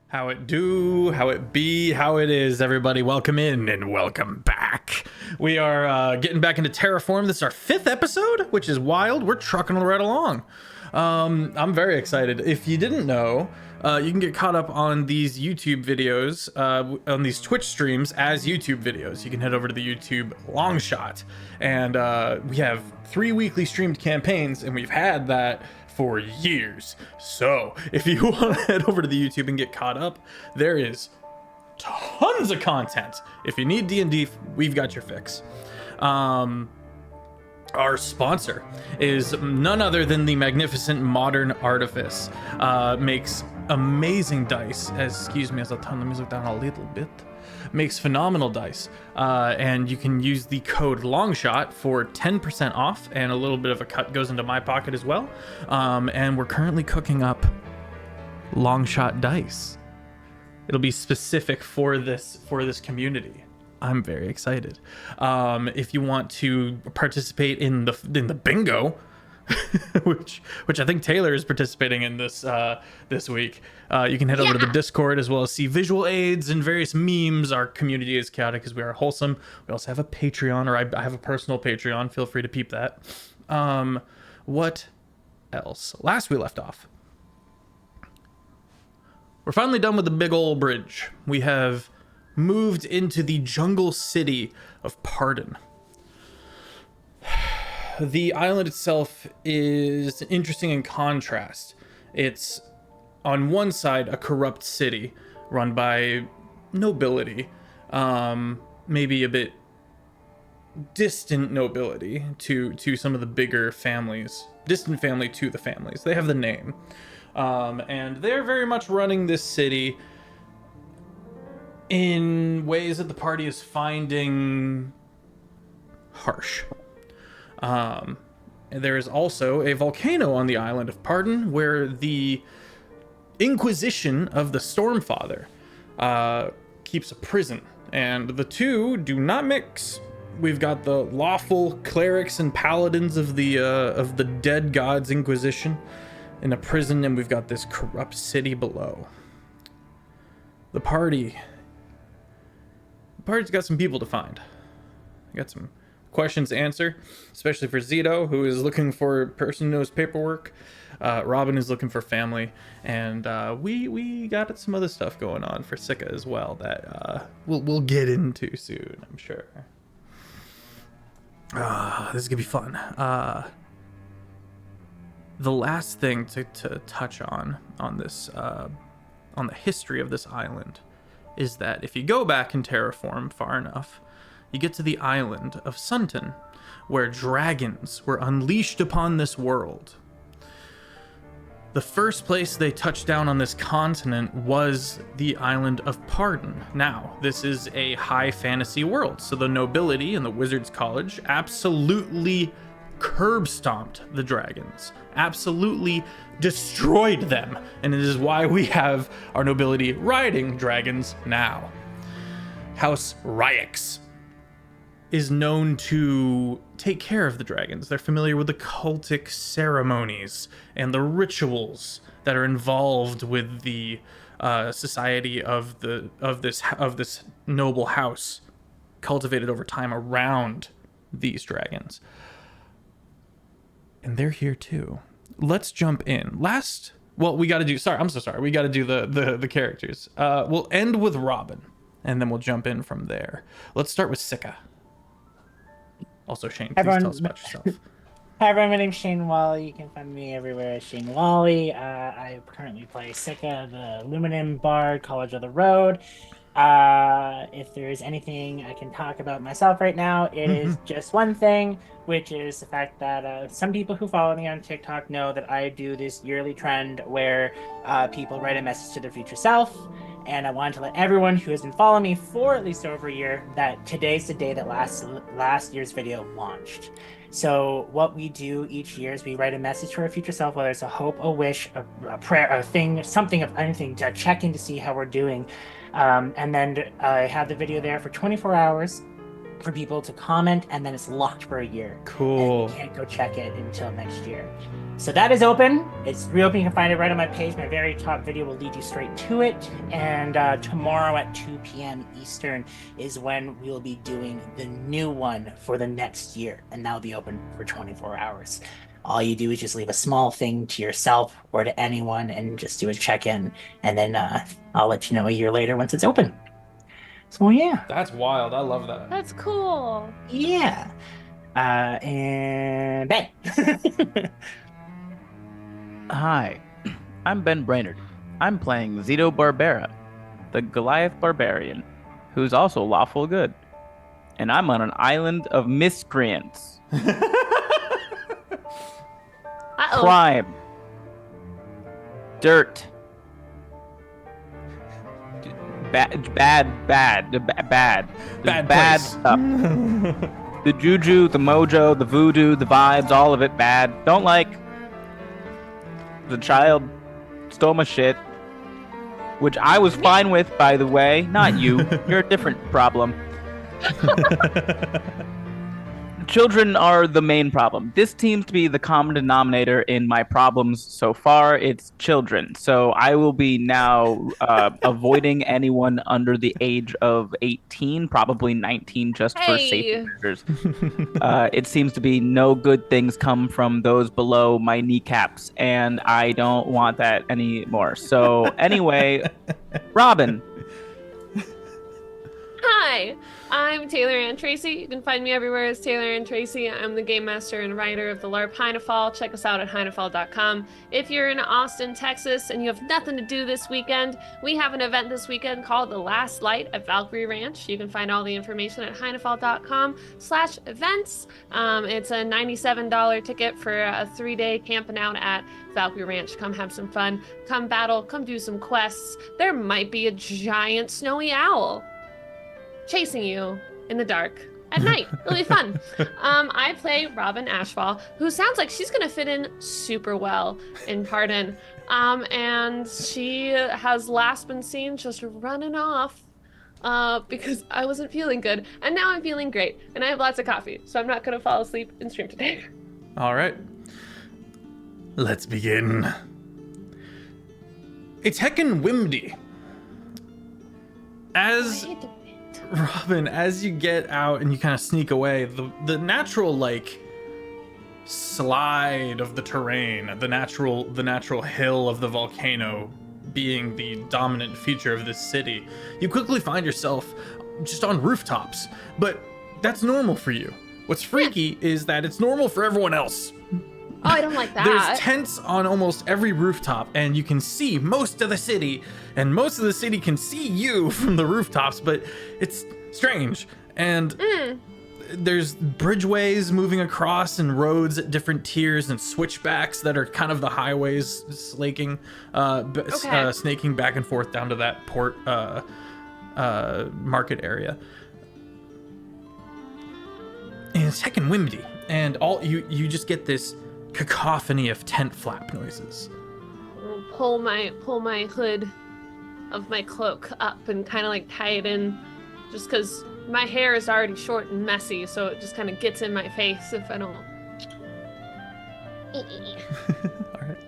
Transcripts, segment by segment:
How it do, how it be, how it is, everybody. Welcome in and welcome back. We are getting back into Terraform. This is our 5th episode, which is wild. We're trucking right along. I'm very excited. If you didn't know, you can get caught up on these YouTube videos, on these Twitch streams as YouTube videos. You can head over to the YouTube long shot. And we have 3 weekly streamed campaigns, and we've had that for years. So if you want to head over to the YouTube and get caught up, there is tons of content. If you need D&D, we've got your fix. Our sponsor is none other than the magnificent Modern Artifice. Makes amazing dice. Excuse me as I'll turn the music down a little bit. Makes phenomenal dice, and you can use the code LONGSHOT for 10% off, and a little bit of a cut goes into my pocket as well. And we're currently cooking up Longshot dice. It'll be specific for this community. I'm very excited. If you want to participate in the bingo, which I think Taylor is participating in this week. You can head over to the Discord as well as see visual aids and various memes. Our community is chaotic because we are wholesome. We also have a Patreon, or I have a personal Patreon. Feel free to peep that. What else? Last we left off, we're finally done with the big old bridge. We have moved into the jungle city of Pardon. The island itself is interesting in contrast. It's on one side a corrupt city run by nobility, maybe a bit distant nobility to some of the bigger families, distant family to the families. They have the name, and they're very much running this city in ways that the party is finding harsh. There is also a volcano on the island of Pardon where the Inquisition of the Stormfather keeps a prison, and the two do not mix. We've got the lawful clerics and paladins of the dead god's Inquisition in a prison, and we've got this corrupt city below. The party's got some people to find. Got some questions to answer, especially for Zito, who is looking for a person who knows paperwork. Robin is looking for family, and we got some other stuff going on for Sika as well that we'll get into soon, I'm sure. This is gonna be fun. The last thing to touch on this on the history of this island is that if you go back in Terraform far enough, you get to the island of Sunton, where dragons were unleashed upon this world. The first place they touched down on this continent was the island of Pardon. Now, this is a high fantasy world, so the nobility and the Wizards College absolutely curb stomped the dragons, absolutely destroyed them, and it is why we have our nobility riding dragons now. House Ryx is known to take care of the dragons. They're familiar with the cultic ceremonies and the rituals that are involved with the society of this noble house, cultivated over time around these dragons. And they're here too. Let's jump in. We got to do. I'm so sorry. We got to do the characters. We'll end with Robin, and then we'll jump in from there. Let's start with Sika. Also, Shane, please tell us about yourself. Hi everyone, my name's Shane Whalley. You can find me everywhere as Shane Whalley. I currently play Sika, the Luminum Bard, College of the Road. If there is anything I can talk about myself right now, it is just one thing, which is the fact that some people who follow me on TikTok know that I do this yearly trend where people write a message to their future self. And I wanted to let everyone who has been following me for at least over a year that today's the day that last year's video launched. So what we do each year is we write a message to our future self, whether it's a hope, a wish, a prayer, a thing, something of anything, to check in to see how we're doing. And then I have the video there for 24 hours for people to comment, and then it's locked for a year. Cool. And you can't go check it until next year. So that is open. It's reopened. You can find it right on my page. My very top video will lead you straight to it. And tomorrow at 2 p.m. Eastern is when we will be doing the new one for the next year. And that'll be open for 24 hours. All you do is just leave a small thing to yourself or to anyone and just do a check-in. And then I'll let you know a year later once it's open. So yeah. That's wild. I love that. That's cool. Yeah. And Ben. Hi, I'm Ben Brainard. I'm playing Zito Barbera, the Goliath Barbarian, who's also lawful good. And I'm on an island of miscreants. Uh-oh. Crime. Dirt. Bad place. stuff. The juju, the mojo, the voodoo, the vibes, all of it bad. Don't like. The child stole my shit, which I was fine with, by the way. Not you. You're a different problem. Children are the main problem. This seems to be the common denominator in my problems so far. It's children. So I will be now avoiding anyone under the age of 18, probably 19, just for safety measures. It seems to be no good things come from those below my kneecaps, and I don't want that anymore. So anyway, Robin. Hi, I'm Taylor Ann Tracy. You can find me everywhere as Taylor Ann Tracy. I'm the game master and writer of the LARP Heinefall. Check us out at heinefall.com. If you're in Austin, Texas, and you have nothing to do this weekend, we have an event this weekend called The Last Light at Valkyrie Ranch. You can find all the information at heinefall.com/events. It's a $97 ticket for a 3-day camping out at Valkyrie Ranch. Come have some fun. Come battle. Come do some quests. There might be a giant snowy owl chasing you in the dark at night. It'll be fun. I play Robin Ashfall, who sounds like she's gonna fit in super well in Pardon. And she has last been seen just running off because I wasn't feeling good. And now I'm feeling great. And I have lots of coffee, so I'm not gonna fall asleep and stream today. All right. Let's begin. It's heckin' windy. Robin, as you get out and you kind of sneak away, the natural slide of the terrain, the natural hill of the volcano being the dominant feature of this city, you quickly find yourself just on rooftops. But that's normal for you. What's freaky is that it's normal for everyone else. Oh, I don't like that. There's tents on almost every rooftop, and you can see most of the city, and most of the city can see you from the rooftops, but it's strange. And there's bridgeways moving across and roads at different tiers and switchbacks that are kind of the highways snaking back and forth down to that port market area. And it's heckin' windy, and you just get this cacophony of tent flap noises. I'll pull my hood of my cloak up and kind of tie it in, just because my hair is already short and messy, so it just kind of gets in my face if I don't. All right,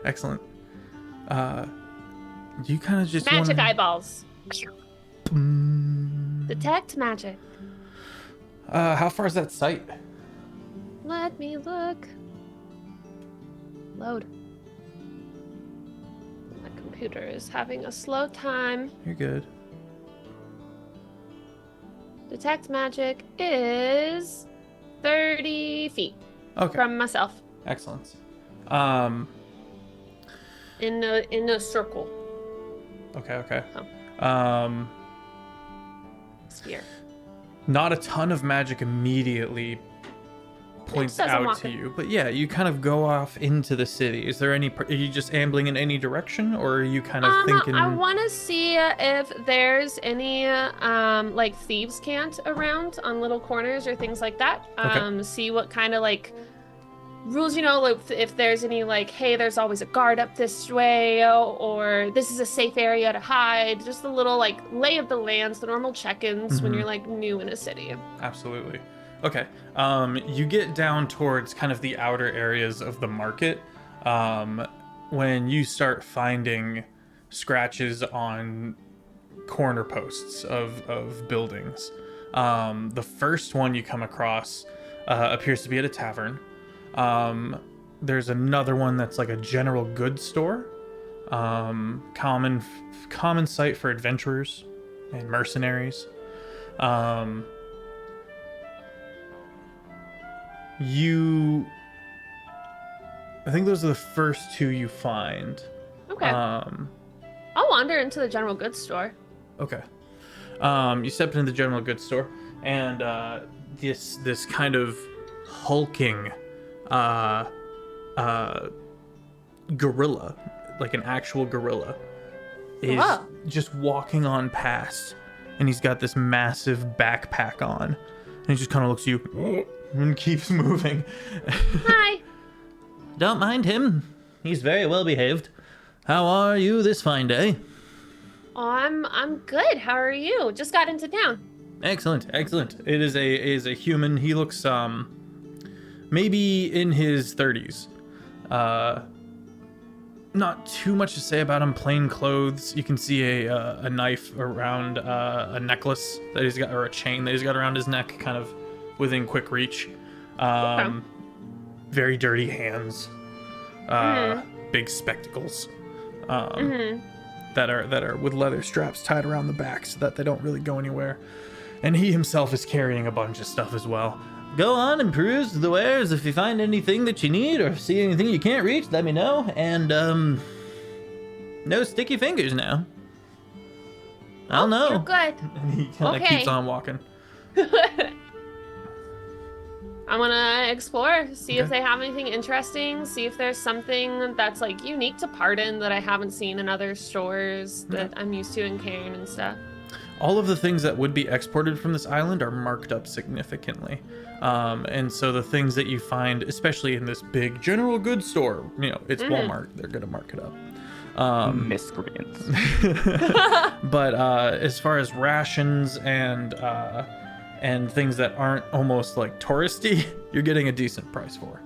excellent. You kind of just magic eyeballs. Detect magic. How far is that site? Let me look. Load. My computer is having a slow time. You're good. Detect magic is 30 feet from myself. Excellent. In a circle. Okay. Oh. Sphere. Not a ton of magic immediately points out to you, but yeah, you kind of go off into the city. Is there are you just ambling in any direction, or are you kind of thinking? I want to see if there's any thieves' cant around on little corners or things like that. See what kind of rules, if there's any hey, there's always a guard up this way, or this is a safe area to hide. Just the little lay of the lands, the normal check-ins when you're new in a city. Absolutely. Okay. You get down towards kind of the outer areas of the market when you start finding scratches on corner posts of buildings. The first one you come across appears to be at a tavern. There's another one that's like a general goods store. Common sight for adventurers and mercenaries. I think those are the first two you find. Okay. I'll wander into the general goods store. Okay. You step into the general goods store, and this kind of hulking gorilla, like an actual gorilla, is just walking on past, and he's got this massive backpack on, and he just kind of looks at you and keeps moving. Hi. Don't mind him. He's very well behaved. How are you this fine day? Oh, I'm good. How are you? Just got into town. Excellent. It is a human. He looks maybe in his 30s. Not too much to say about him. Plain clothes. You can see a knife around a necklace that he's got, or a chain that he's got around his neck, kind of within quick reach. Very dirty hands. Big spectacles. That are with leather straps tied around the back so that they don't really go anywhere. And he himself is carrying a bunch of stuff as well. Go on and peruse the wares. If you find anything that you need or see anything you can't reach, let me know. And no sticky fingers now. I'll know. You're good. And he kind of keeps on walking. I'm gonna explore, see if they have anything interesting, see if there's something that's like unique to Pardon that I haven't seen in other stores that I'm used to in Cairn and stuff. All of the things that would be exported from this island are marked up significantly. And so the things that you find, especially in this big general goods store, it's Walmart, they're gonna mark it up. Miscreants. But as far as rations and things that aren't almost like touristy, you're getting a decent price for.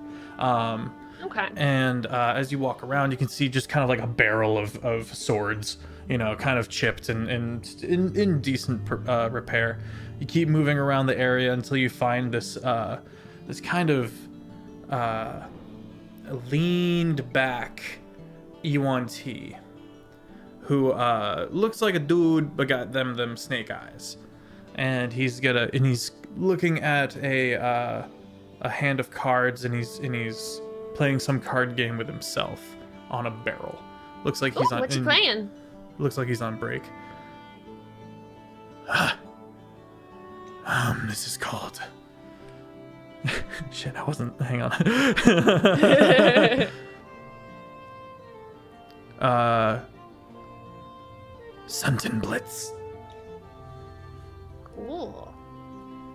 Okay. And as you walk around, you can see just kind of like a barrel of swords, kind of chipped and in decent repair. You keep moving around the area until you find this kind of leaned back Yuan-Ti, who looks like a dude but got them snake eyes. And he's looking at a hand of cards, and he's playing some card game with himself on a barrel. Looks like he's on. What you playing? Looks like he's on break. This is called. Shit, I wasn't. Hang on. Sunton Blitz. Cool.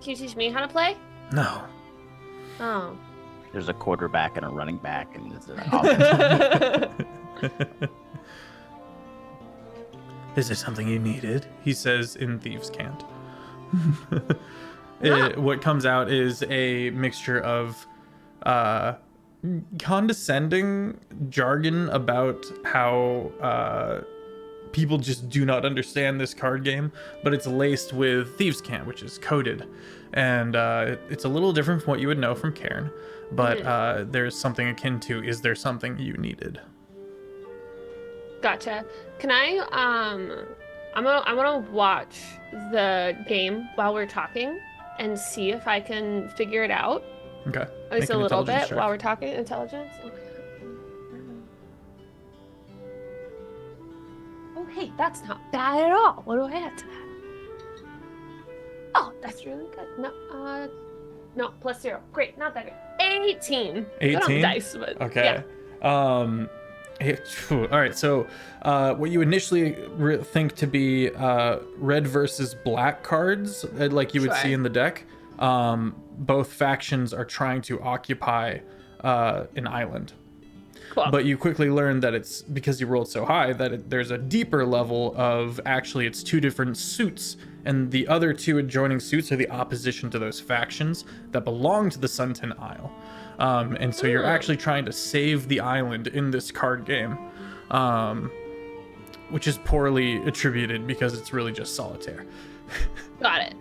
Can you teach me how to play? No. Oh. There's a quarterback and a running back, and there's an Is there something you needed? He says in Thieves' Cant. What comes out is a mixture of condescending jargon about how people just do not understand this card game, but it's laced with Thieves' Cant, which is coded. And it's a little different from what you would know from Cairn, but there's something akin to, is there something you needed? Gotcha. Can I I'm gonna watch the game while we're talking and see if I can figure it out. Okay. At least a little bit while we're talking. Intelligence. Okay. Oh, hey, that's not bad at all. What do I add to that? Oh, that's really good. No, +0. Great, not that great. 18. 18? Good on the dice, but okay. Yeah. All right, so what you initially think to be red versus black cards, like you would see in the deck, both factions are trying to occupy an island. Cool. But you quickly learn that it's because you rolled so high that there's a deeper level of actually it's two different suits, and the other two adjoining suits are the opposition to those factions that belong to the Sunken Isle. And so you're actually trying to save the island in this card game, which is poorly attributed because it's really just solitaire. Got it.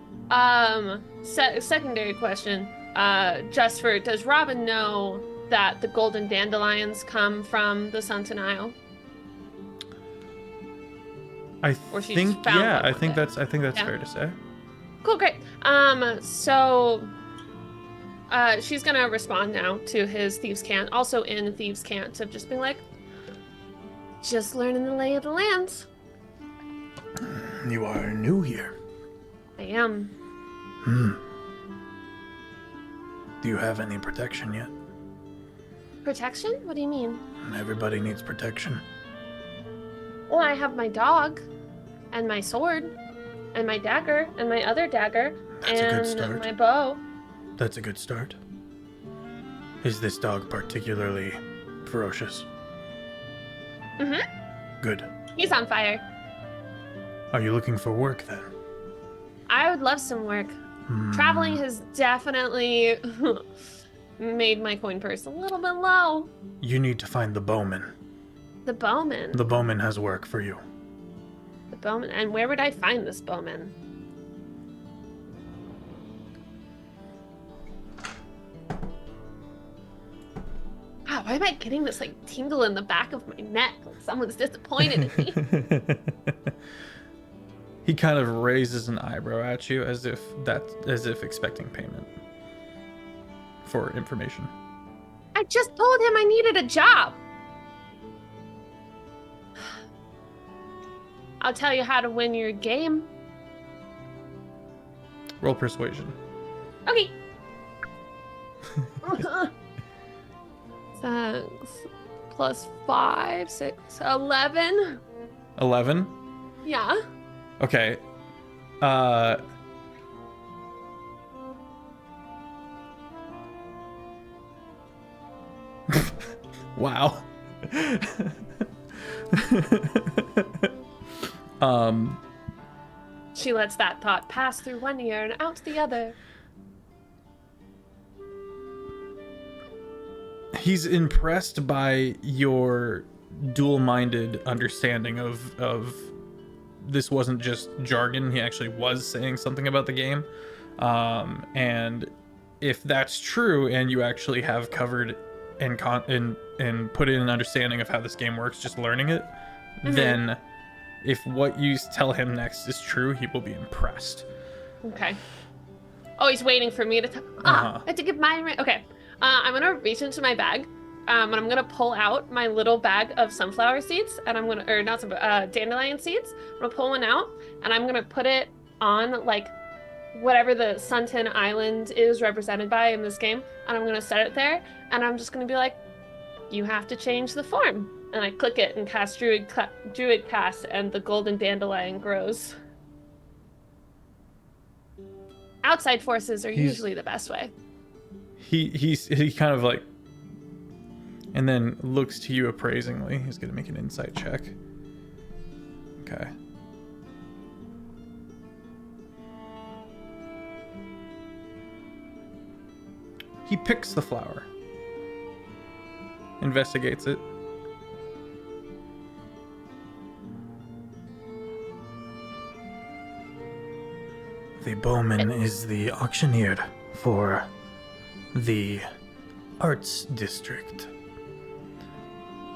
Secondary question. Does Robin know that the golden dandelions come from the Sunken Isle? I Or she think, just found yeah, one I one think day. that's Yeah. fair to say. Cool, great. So she's gonna respond now to his thieves' cant, also in thieves' cant, of just being like, just learning the lay of the land. You are new here. I am. Do you have any protection yet? Protection? What do you mean? Everybody needs protection. Well, I have my dog, and my sword, and my dagger, and my other dagger, That's a good and start. my bow. That's a good start. Is this dog particularly ferocious? Good. He's on fire. Are you looking for work then? I would love some work. Traveling has definitely made my coin purse a little bit low. You need to find the bowman. The bowman. The bowman has work for you. The bowman. And where would I find this bowman? Wow, why am I getting this like tingle in the back of my neck? Like someone's disappointed in me. He kind of raises an eyebrow at you as if expecting payment for information. I just told him I needed a job. I'll tell you how to win your game. Roll persuasion. Okay. Thanks. Plus 5, 6, 11. 11? Yeah. Okay. Wow. She lets that thought pass through one ear and out the other. He's impressed by your dual-minded understanding of this wasn't just jargon. He actually was saying something about the game. And if that's true, and you actually have covered and put in an understanding of how this game works, just learning it, then if what you tell him next is true, he will be impressed. Okay. Oh, he's waiting for me to I have to give mine. Okay. I'm gonna reach into my bag, and I'm gonna pull out my little bag of sunflower seeds, and I'm gonna, or not sunflower, dandelion seeds. I'm gonna pull one out, and I'm gonna put it on like whatever the Sunken Island is represented by in this game, and I'm gonna set it there, and I'm just gonna be like, you have to change the form, and I click it and cast Druid cast, and the golden dandelion grows. Outside forces are usually the best way. He kind of like, and then looks to you appraisingly. He's gonna make an insight check. Okay. He picks the flower, investigates it. The bowman is the auctioneer for the arts district.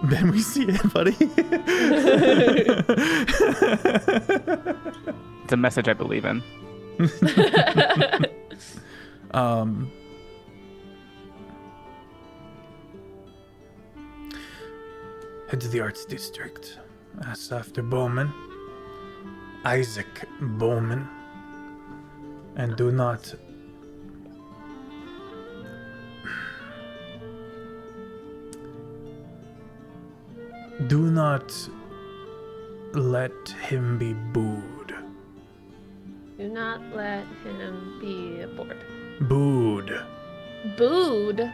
Then we see it, buddy. It's a message I believe in. Head to the arts district. Ask after Bowman. Isaac Bowman. And do not let him be booed. Do not let him be bored. Booed. Booed?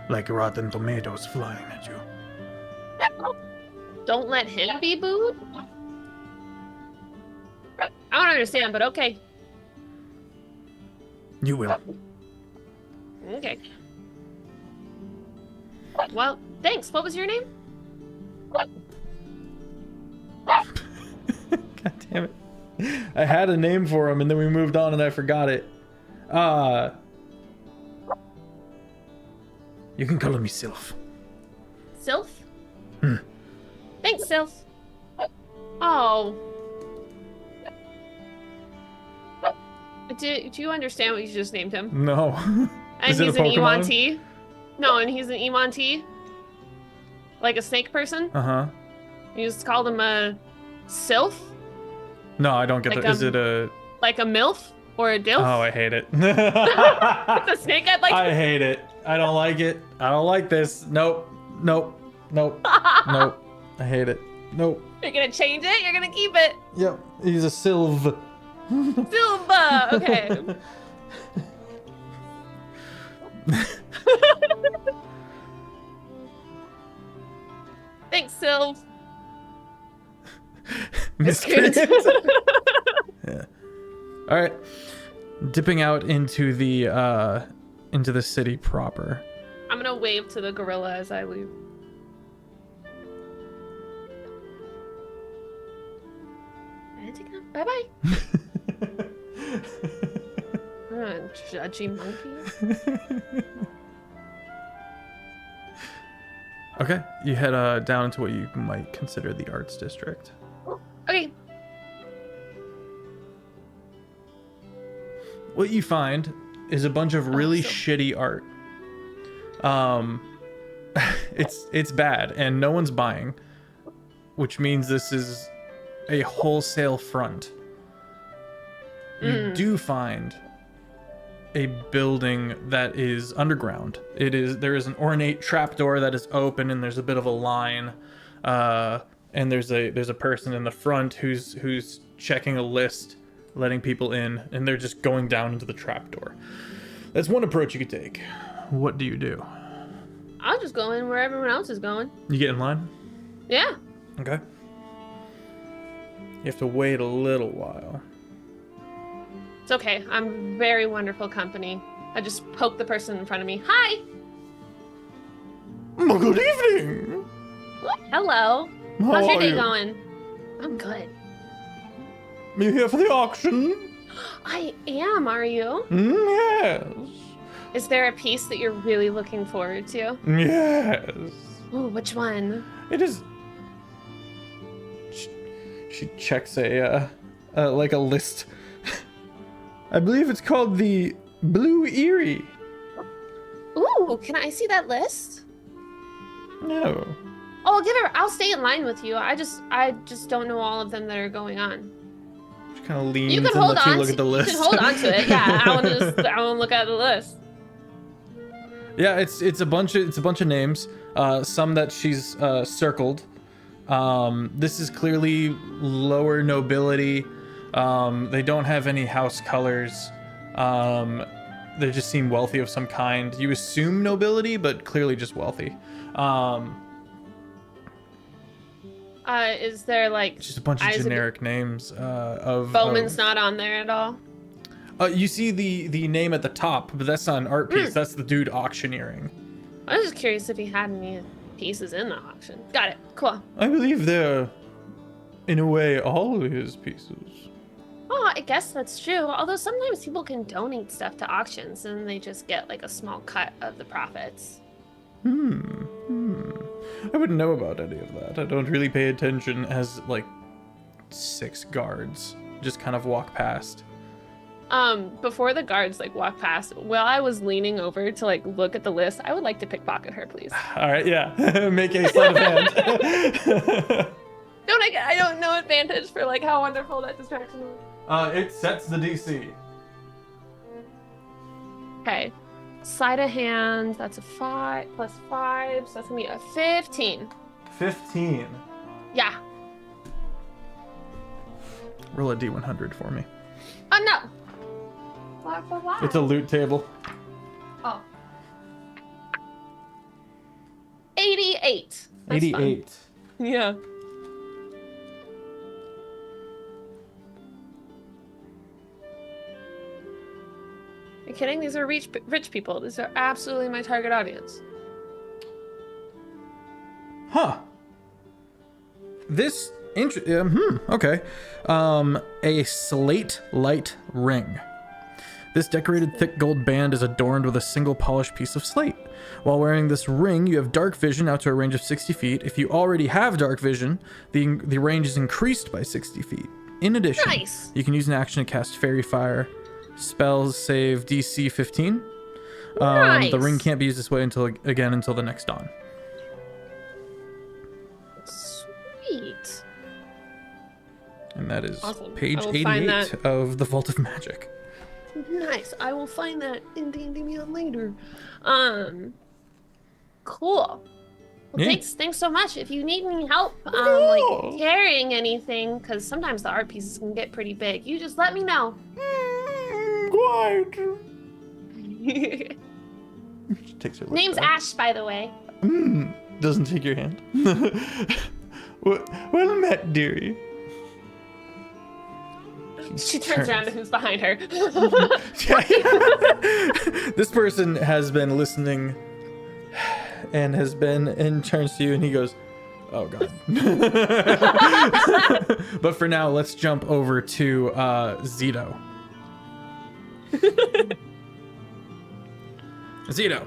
Like rotten tomatoes flying at you. Don't let him be booed? I don't understand, but okay. You will. Okay. Well, thanks. What was your name? God damn it. I had a name for him and then we moved on and I forgot it. You can call me Sylph. Sylph? Thanks, Sylph. Oh. Do you understand what you just named him? No. And Is it he's a an Pokemon? Ewanti. No, and he's an Ewanti. Like a snake person. Uh-huh. You just called him a Sylph? No, I don't get Like that. Is it a... Like a MILF? Or a DILF? Oh, I hate it. It's a snake I'd like. I hate it. I don't like it. I don't like this. Nope. Nope. Nope. Nope. I hate it. Nope. You're gonna change it? You're gonna keep it? Yep. He's a Sylv. Silva! Okay. Thanks, Sylv. Miscreant. Yeah. All right. Dipping out into the city proper. I'm gonna wave to the gorilla as I leave. Bye bye. Judgy monkey. Okay, you head down into what you might consider the arts district. Okay. What you find is a bunch of really shitty art. It's bad and no one's buying, which means this is a wholesale front. You do find a building that is underground. There is an ornate trapdoor that is open and there's a bit of a line, and there's a person in the front who's checking a list, letting people in, and they're just going down into the trapdoor. That's one approach you could take. What do you do? I'll just go in where everyone else is going. You get in line? Yeah. Okay. You have to wait a little while. It's okay. I'm very wonderful company. I just poke the person in front of me. Hi! Well, good evening! Hello. How How's your are day you? going? I'm good. You here for the auction? I am, are you? Yes. Is there a piece that you're really looking forward to? Yes. Ooh, which one? It is... She checks a list. I believe it's called the Blue Eerie. Ooh, can I see that list? No. Oh, I'll stay in line with you. I just don't know all of them that are going on. She kind of leans You can and hold lets you on. look at the list. You can hold on to it. Yeah, I want to look at the list. Yeah, it's a bunch of names. Some that she's circled. This is clearly lower nobility. They don't have any house colors. They just seem wealthy of some kind. You assume nobility, but clearly just wealthy. Is there like Just a bunch of generic names. Bowman's not on there at all? You see the name at the top, but that's not an art piece. That's the dude auctioneering. I was just curious if he had any pieces in the auction. Got it. Cool. I believe they're, in a way, all his pieces. Oh, I guess that's true. Although sometimes people can donate stuff to auctions and they just get like a small cut of the profits. I wouldn't know about any of that. I don't really pay attention as, like, 6 guards just kind of walk past. Before the guards like walk past, while I was leaning over to like look at the list, I would like to pickpocket her, please. All right, yeah. Make a sleight of hand. I don't know advantage for like how wonderful that distraction was. It sets the DC. Okay. Sleight of hand, that's a 5 plus 5, so that's gonna be a 15. 15. Yeah. Roll a D100 for me. Oh no. Why? It's a loot table. Oh. 88. That's 88. fun. Yeah. You're kidding? These are rich people. These are absolutely my target audience. Huh. This okay. A slate light ring. This decorated thick gold band is adorned with a single polished piece of slate. While wearing this ring, you have dark vision out to a range of 60 feet. If you already have dark vision, the range is increased by 60 feet. In addition, Nice. you can use an action to cast Fairy Fire. Spells save DC 15. Nice. The ring can't be used this way until the next dawn. Sweet. And that is Awesome. page I will find 88 that. of the Vault of Magic. Nice. I will find that in D&D Beyond later. Cool. Well, Yeah. thanks so much. If you need any help, like carrying anything, because sometimes the art pieces can get pretty big, you just let me know. Quiet. Takes her lips Name's back. Ash, by the way. Doesn't take your hand. Well met, dearie. She turns around to who's behind her. This person has been listening and turns to you and he goes, oh god. But for now, let's jump over to Zito. Zito,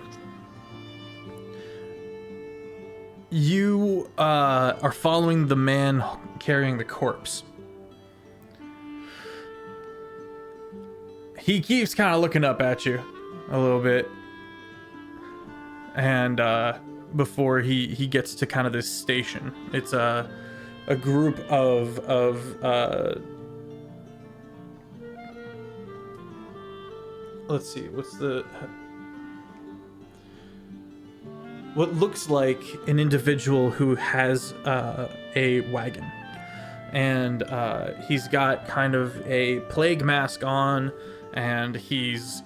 you are following the man carrying the corpse. He keeps kind of looking up at you a little bit. And before he gets to kind of this station, it's a group of let's see, what looks like an individual who has a wagon. And he's got kind of a plague mask on, and he's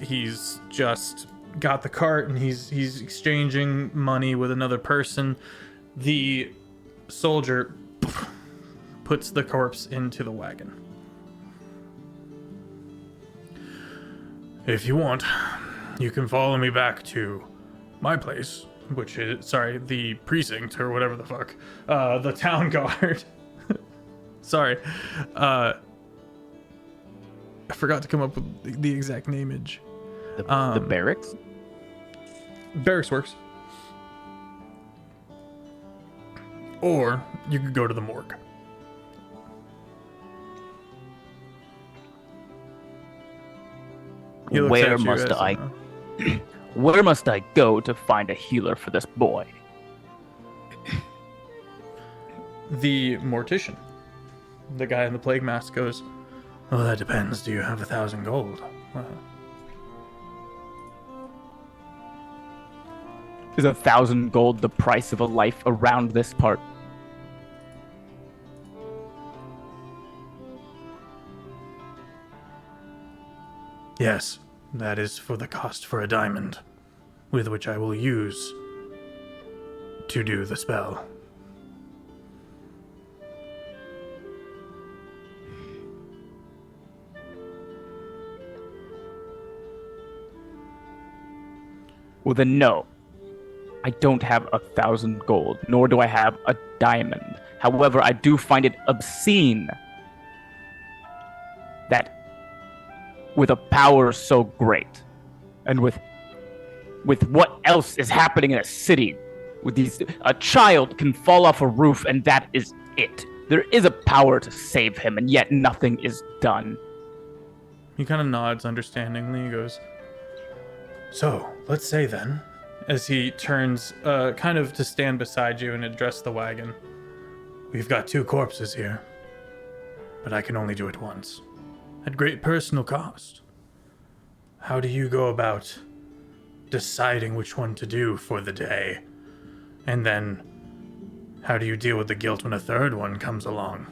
just got the cart, and he's exchanging money with another person. The soldier puts the corpse into the wagon. If you want, you can follow me back to my place, which is, the precinct or whatever the fuck, the town guard. Sorry. I forgot to come up with the exact nameage. The barracks? Barracks works. Or you could go to the morgue. He looks Where at you must as, I Where must I go to find a healer for this boy? The mortician. The guy in the plague mask goes, well, that depends. Do you have 1,000 gold? Is 1,000 gold the price of a life around this part? Yes, that is for the cost for a diamond, with which I will use to do the spell. Well, then no. I don't have 1,000 gold, nor do I have a diamond. However, I do find it obscene that with a power so great, and with what else is happening in a city, a child can fall off a roof and that is it. There is a power to save him, and yet nothing is done. He kind of nods understandingly. He goes, so, let's say then, as he turns kind of to stand beside you and address the wagon, we've got 2 corpses here, but I can only do it once, at great personal cost. How do you go about deciding which one to do for the day? And then, how do you deal with the guilt when a 3rd one comes along?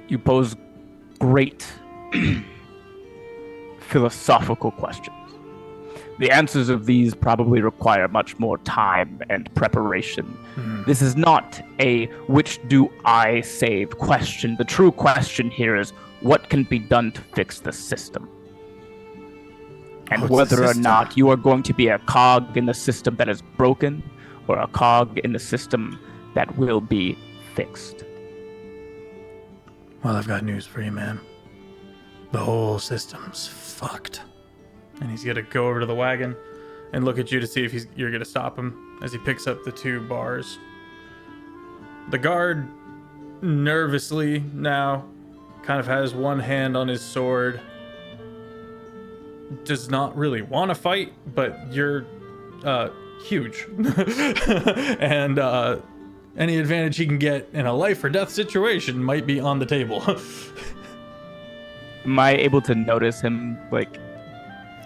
You pose great philosophical questions. The answers of these probably require much more time and preparation. Hmm. This is not a which do I save question. The true question here is what can be done to fix the system? And What's the whether or system? not you are going to be a cog in the system that is broken or a cog in the system that will be fixed. Well, I've got news for you, man. The whole system's fucked. And he's gonna go over to the wagon and look at you to see if you're gonna stop him as he picks up the 2 bars. The guard nervously now kind of has one hand on his sword. Does not really want to fight, but you're huge. And any advantage he can get in a life or death situation might be on the table. Am I able to notice him, like,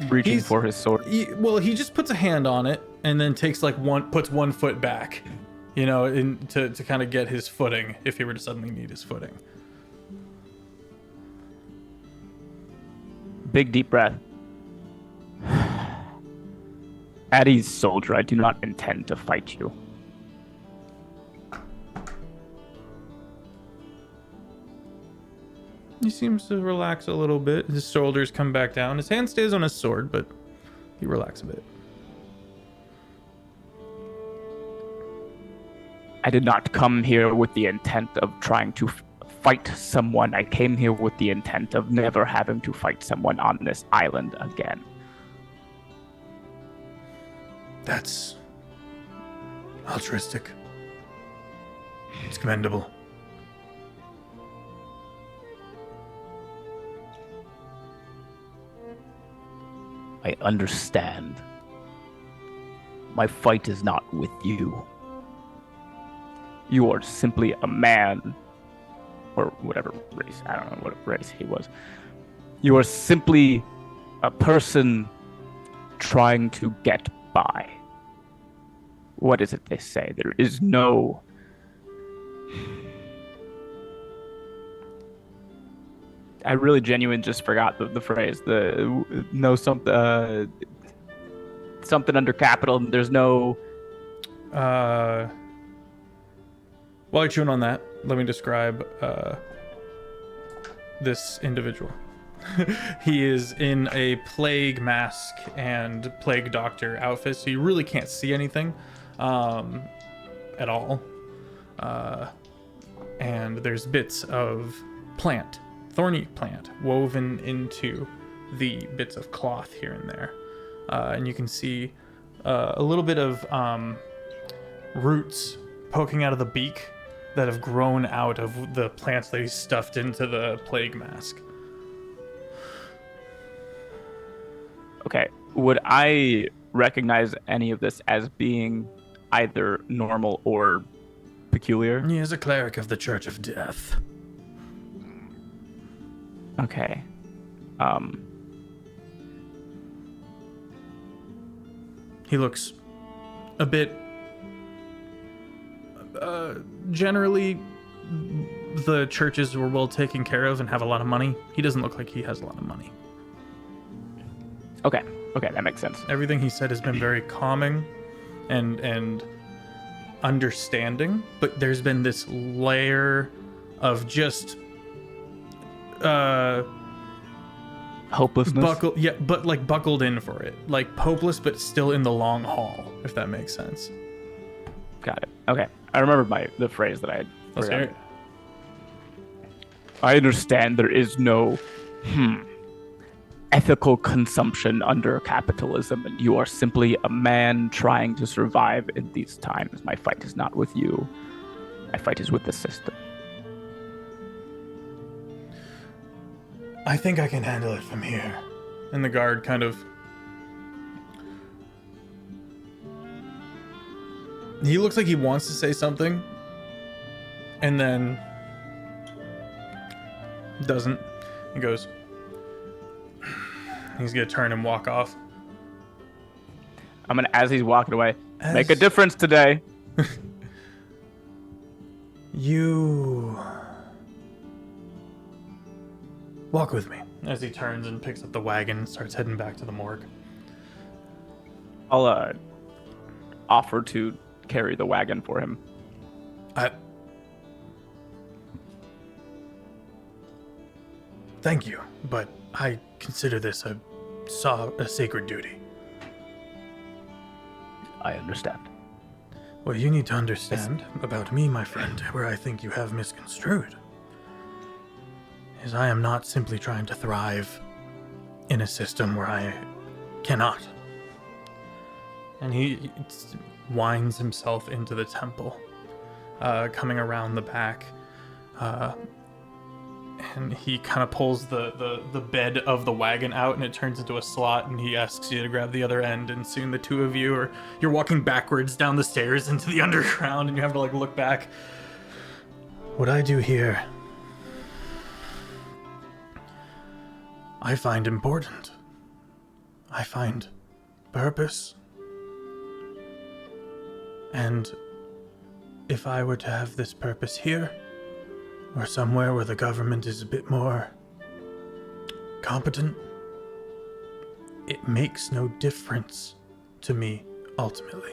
reaching for his sword? He just puts a hand on it and then takes puts 1 foot back, you know, to kind of get his footing if he were to suddenly need his footing. Big deep breath. At ease, soldier. I do not intend to fight you. He seems to relax a little bit. His shoulders come back down. His hand stays on his sword, but he relaxes a bit. I did not come here with the intent of trying to fight someone. I came here with the intent of never having to fight someone on this island again. That's altruistic. It's commendable. I understand. My fight is not with you. You are simply a man, or whatever race, I don't know what race he was. You are simply a person trying to get by. What is it they say? There is no... I really genuinely just forgot the phrase. Something under capital. There's no... While you're chewing on that, let me describe this individual. He is in a plague mask and plague doctor outfit, so you really can't see anything at all. And there's bits of plant, thorny plant, woven into the bits of cloth here and there. And you can see a little bit of roots poking out of the beak that have grown out of the plants that he stuffed into the plague mask. Okay, would I recognize any of this as being either normal or peculiar? He is a cleric of the Church of Death. Okay. He looks a bit... generally, the churches were well taken care of and have a lot of money. He doesn't look like he has a lot of money. Okay, that makes sense. Everything he said has been very calming and understanding, but there's been this layer of just Hopelessness? buckled in for it. Like hopeless, but still in the long haul, if that makes sense. Got it. Okay, I remember the phrase that I had. Let's hear it. I understand there is no ethical consumption under capitalism, and you are simply a man trying to survive in these times. My fight is not with you. My fight is with the system. I think I can handle it from here. And the guard kind of... He looks like he wants to say something, and then doesn't. He goes... He's gonna turn and walk off. I'm gonna, as he's walking away, make a difference today. You... walk with me. As he turns and picks up the wagon and starts heading back to the morgue. I'll offer to carry the wagon for him. Thank you, but I consider this a sacred duty. I understand. What you need to understand about me, my friend, where I think you have misconstrued, is I am not simply trying to thrive in a system where I cannot. And he winds himself into the temple, coming around the back, and he kind of pulls the bed of the wagon out, and it turns into a slot, and he asks you to grab the other end, and soon the two of you you're walking backwards down the stairs into the underground, and you have to look back. What I do here, I find important. I find purpose. And if I were to have this purpose here, or somewhere where the government is a bit more competent, it makes no difference to me, ultimately.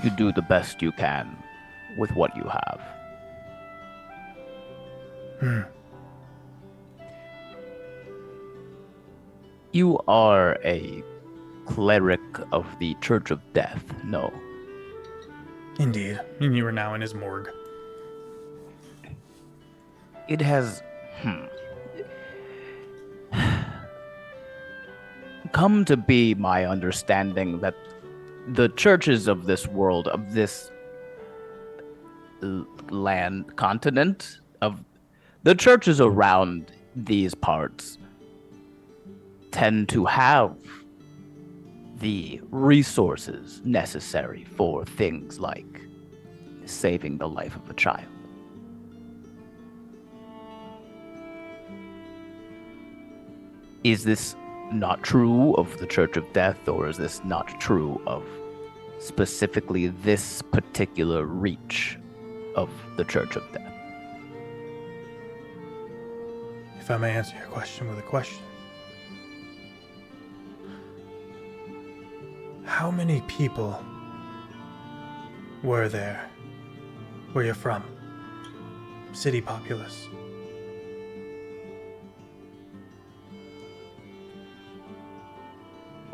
You do the best you can with what you have. You are a cleric of the Church of Death, no? Indeed. And you are now in his morgue. It has come to be my understanding that the churches of this world, of this land, continent, of the churches around these parts tend to have the resources necessary for things like saving the life of a child. Is this not true of the Church of Death, or is this not true of specifically this particular reach of the Church of Death? If I may answer your question with a question. How many people were there where you're from? City populace.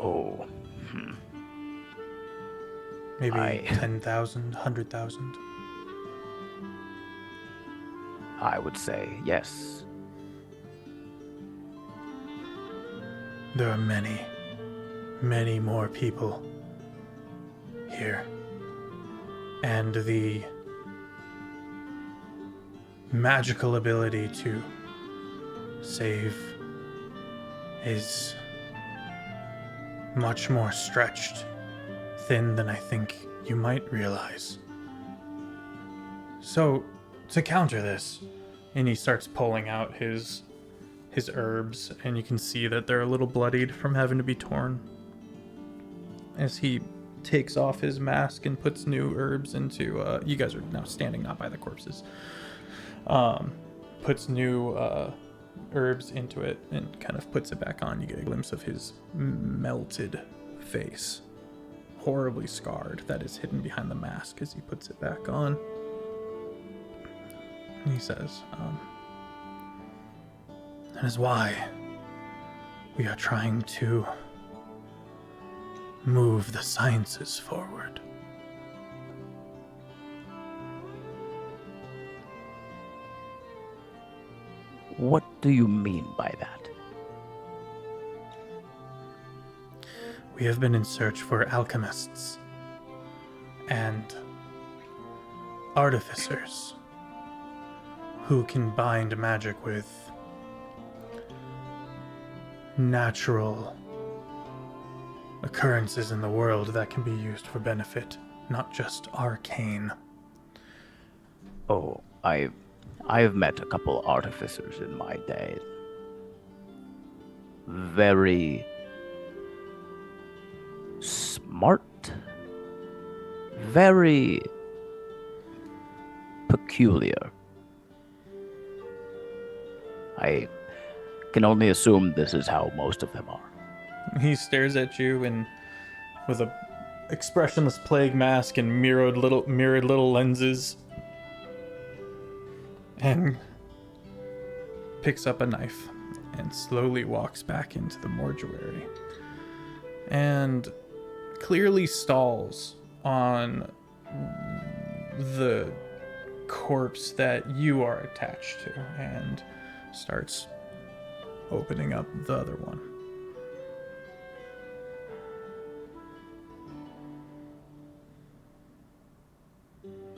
Oh, Maybe 10,000, 100,000? I would say yes. There are many, many more people here. And the magical ability to save is much more stretched thin than I think you might realize. So, to counter this, and he starts pulling out his herbs, and you can see that they're a little bloodied from having to be torn. As he takes off his mask and puts new herbs into, you guys are now standing not by the corpses, puts new herbs into it and kind of puts it back on. You get a glimpse of his melted face, horribly scarred, that is hidden behind the mask as he puts it back on. And he says, that is why we are trying to move the sciences forward. What do you mean by that? We have been in search for alchemists and artificers who can bind magic with natural occurrences in the world that can be used for benefit, not just arcane. Oh, I've met a couple artificers in my day. Very smart, very peculiar. I can only assume this is how most of them are. He stares at you and with a expressionless plague mask and mirrored little lenses, and picks up a knife and slowly walks back into the mortuary and clearly stalls on the corpse that you are attached to and starts opening up the other one.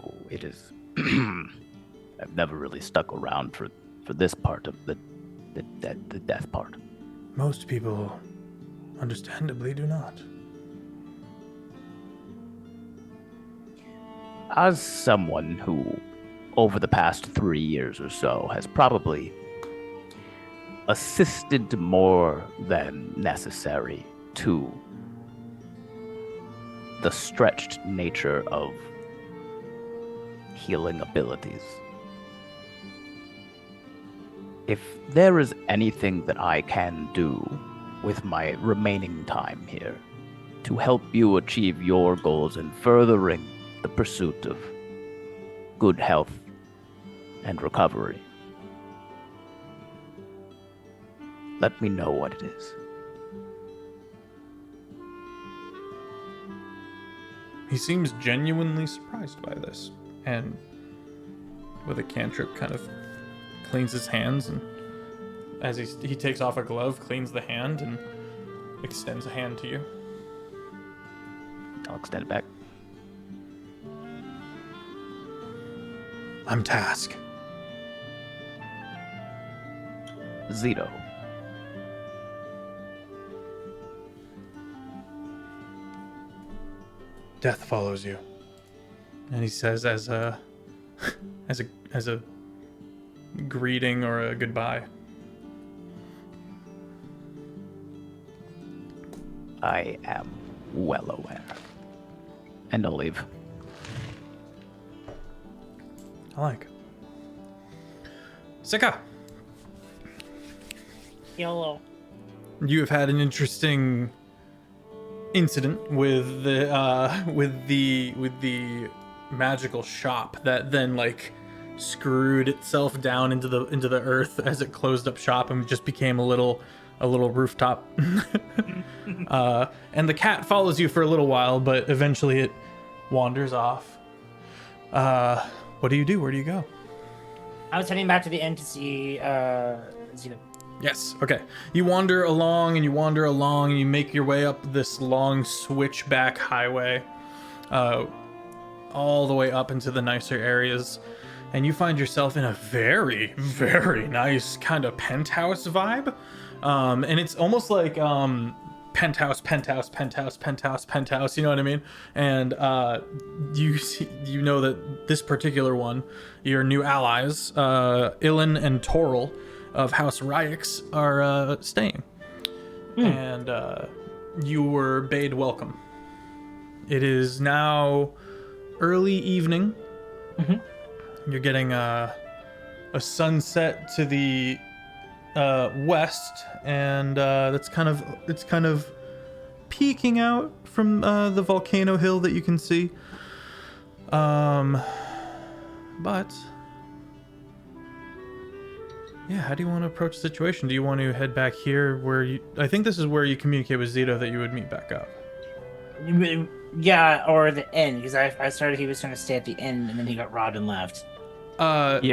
Oh, it is. I've never really stuck around for this part of the death part. Most people, understandably, do not. As someone who, over the past 3 years or so, has probably assisted more than necessary to the stretched nature of healing abilities. If there is anything that I can do with my remaining time here to help you achieve your goals in furthering the pursuit of good health and recovery, let me know what it is. He seems genuinely surprised by this, and with a cantrip kind of cleans his hands, and as he takes off a glove, cleans the hand, and extends a hand to you. I'll extend it back. I'm Task. Zito. Death follows you. And he says as a greeting or a goodbye. I am well aware. And I'll leave. I like. Sika, YOLO. you have had an interesting incident with the magical shop that then like screwed itself down into the earth as it closed up shop and just became a little rooftop. And the cat follows you for a little while, but eventually it wanders off. What do you do? Where do you go? I was heading back to the inn to see Zito. Yes. Okay. You wander along and you make your way up this long switchback highway, all the way up into the nicer areas, and you find yourself in a very, very nice kind of penthouse vibe. And it's almost like penthouse. You know what I mean? And you know that this particular one, your new allies, Ilan and Toril of House Ryix are staying, and you were bade welcome. It is now early evening. Mm-hmm. You're getting a sunset to the west, and it's kind of peeking out from the volcano hill that you can see. But yeah, how do you want to approach the situation? Do you want to head back here I think this is where you communicate with Zito that you would meet back up. Yeah, or the inn, because I started he was trying to stay at the inn, and then he got robbed and left. The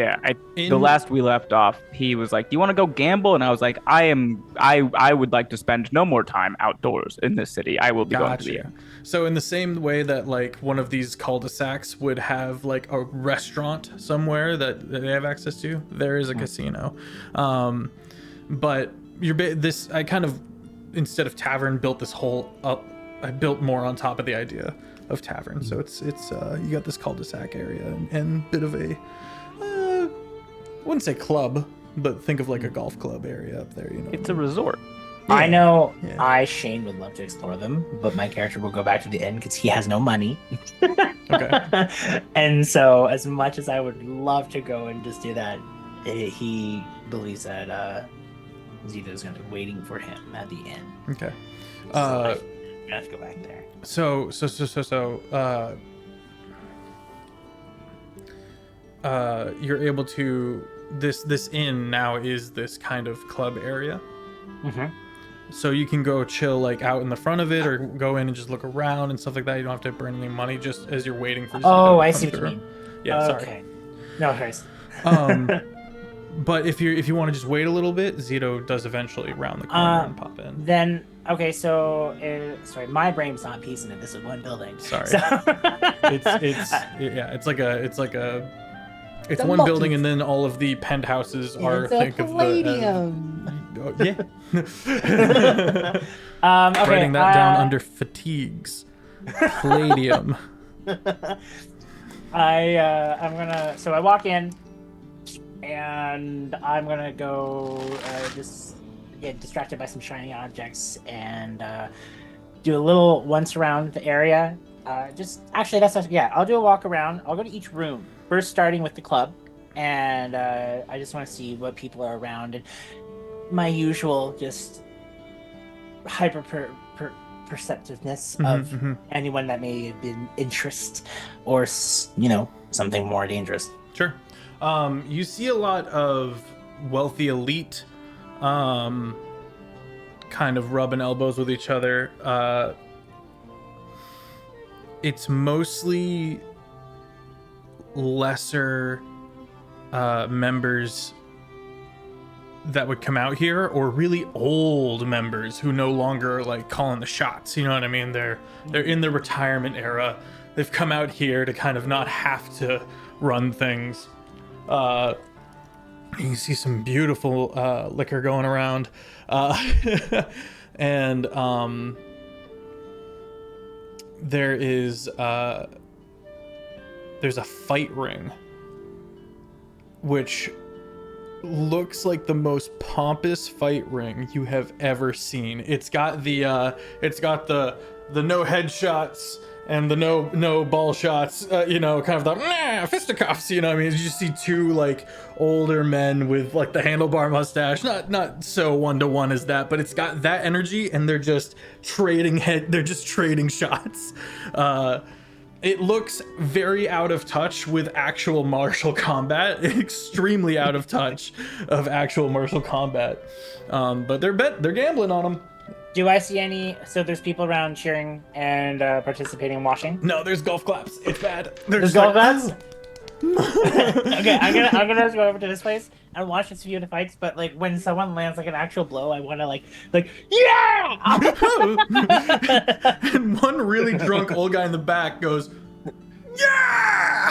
last we left off, he was like, "Do you want to go gamble?" And I was like, "I would like to spend no more time outdoors in this city. I will be going to the inn." So in the same way that like one of these cul-de-sacs would have like a restaurant somewhere that they have access to, there is a casino. But I kind of, instead of tavern, built this whole up. I built more on top of the idea of tavern. So it's you got this cul-de-sac area and bit of a I wouldn't say club, but think of like a golf club area up there, you know. It's a resort. Yeah. I know Shane would love to explore them, but my character will go back to the inn because he has no money. Okay. And so as much as I would love to go and just do that, he believes that Zito's gonna be waiting for him at the inn. Okay. So I have to go back there. You're able to this inn now is this kind of club area. Mm-hmm. So you can go chill like out in the front of it, or go in and just look around and stuff like that. You don't have to burn any money just as you're waiting for. Oh, I come see what you through. mean. Yeah, Okay. No worries. But if you want to just wait a little bit, Zito does eventually round the corner and pop in. Then okay, so sorry, my brain's not piecing it. This is one building. Sorry. So... it's like a it's The one multi- building, and then all of the penthouses are It's a think palladium. of the okay, writing that down under fatigues. Palladium. I'm gonna. So I walk in, and I'm gonna go just get distracted by some shiny objects and do a little once around the area. I'll do a walk around. I'll go to each room first, starting with the club, and I just want to see what people are around and my usual just hyper perceptiveness of anyone that may have been interest or something more dangerous. Sure. You see a lot of wealthy elite kind of rubbing elbows with each other. It's mostly lesser members that would come out here, or really old members who no longer like calling the shots. You know what I mean? They're in the retirement era. They've come out here to kind of not have to run things. You see some beautiful liquor going around, and there's a fight ring, which looks like the most pompous fight ring you have ever seen. It's got the no headshots and the no ball shots, kind of the fisticuffs, I mean, you just see two like older men with like the handlebar mustache, not so 1-to-1 as that, but it's got that energy, and they're just trading shots. It looks very out of touch with actual martial combat, extremely out of touch of actual martial combat. But they're gambling on them. Do I see any? So there's people around cheering and participating in washing. No, there's golf claps. It's bad. There's golf claps. Okay, I'm gonna just go over to this place and watch a few of the fights. But like when someone lands like an actual blow, I want to like yeah. And one really drunk old guy in the back goes, yeah.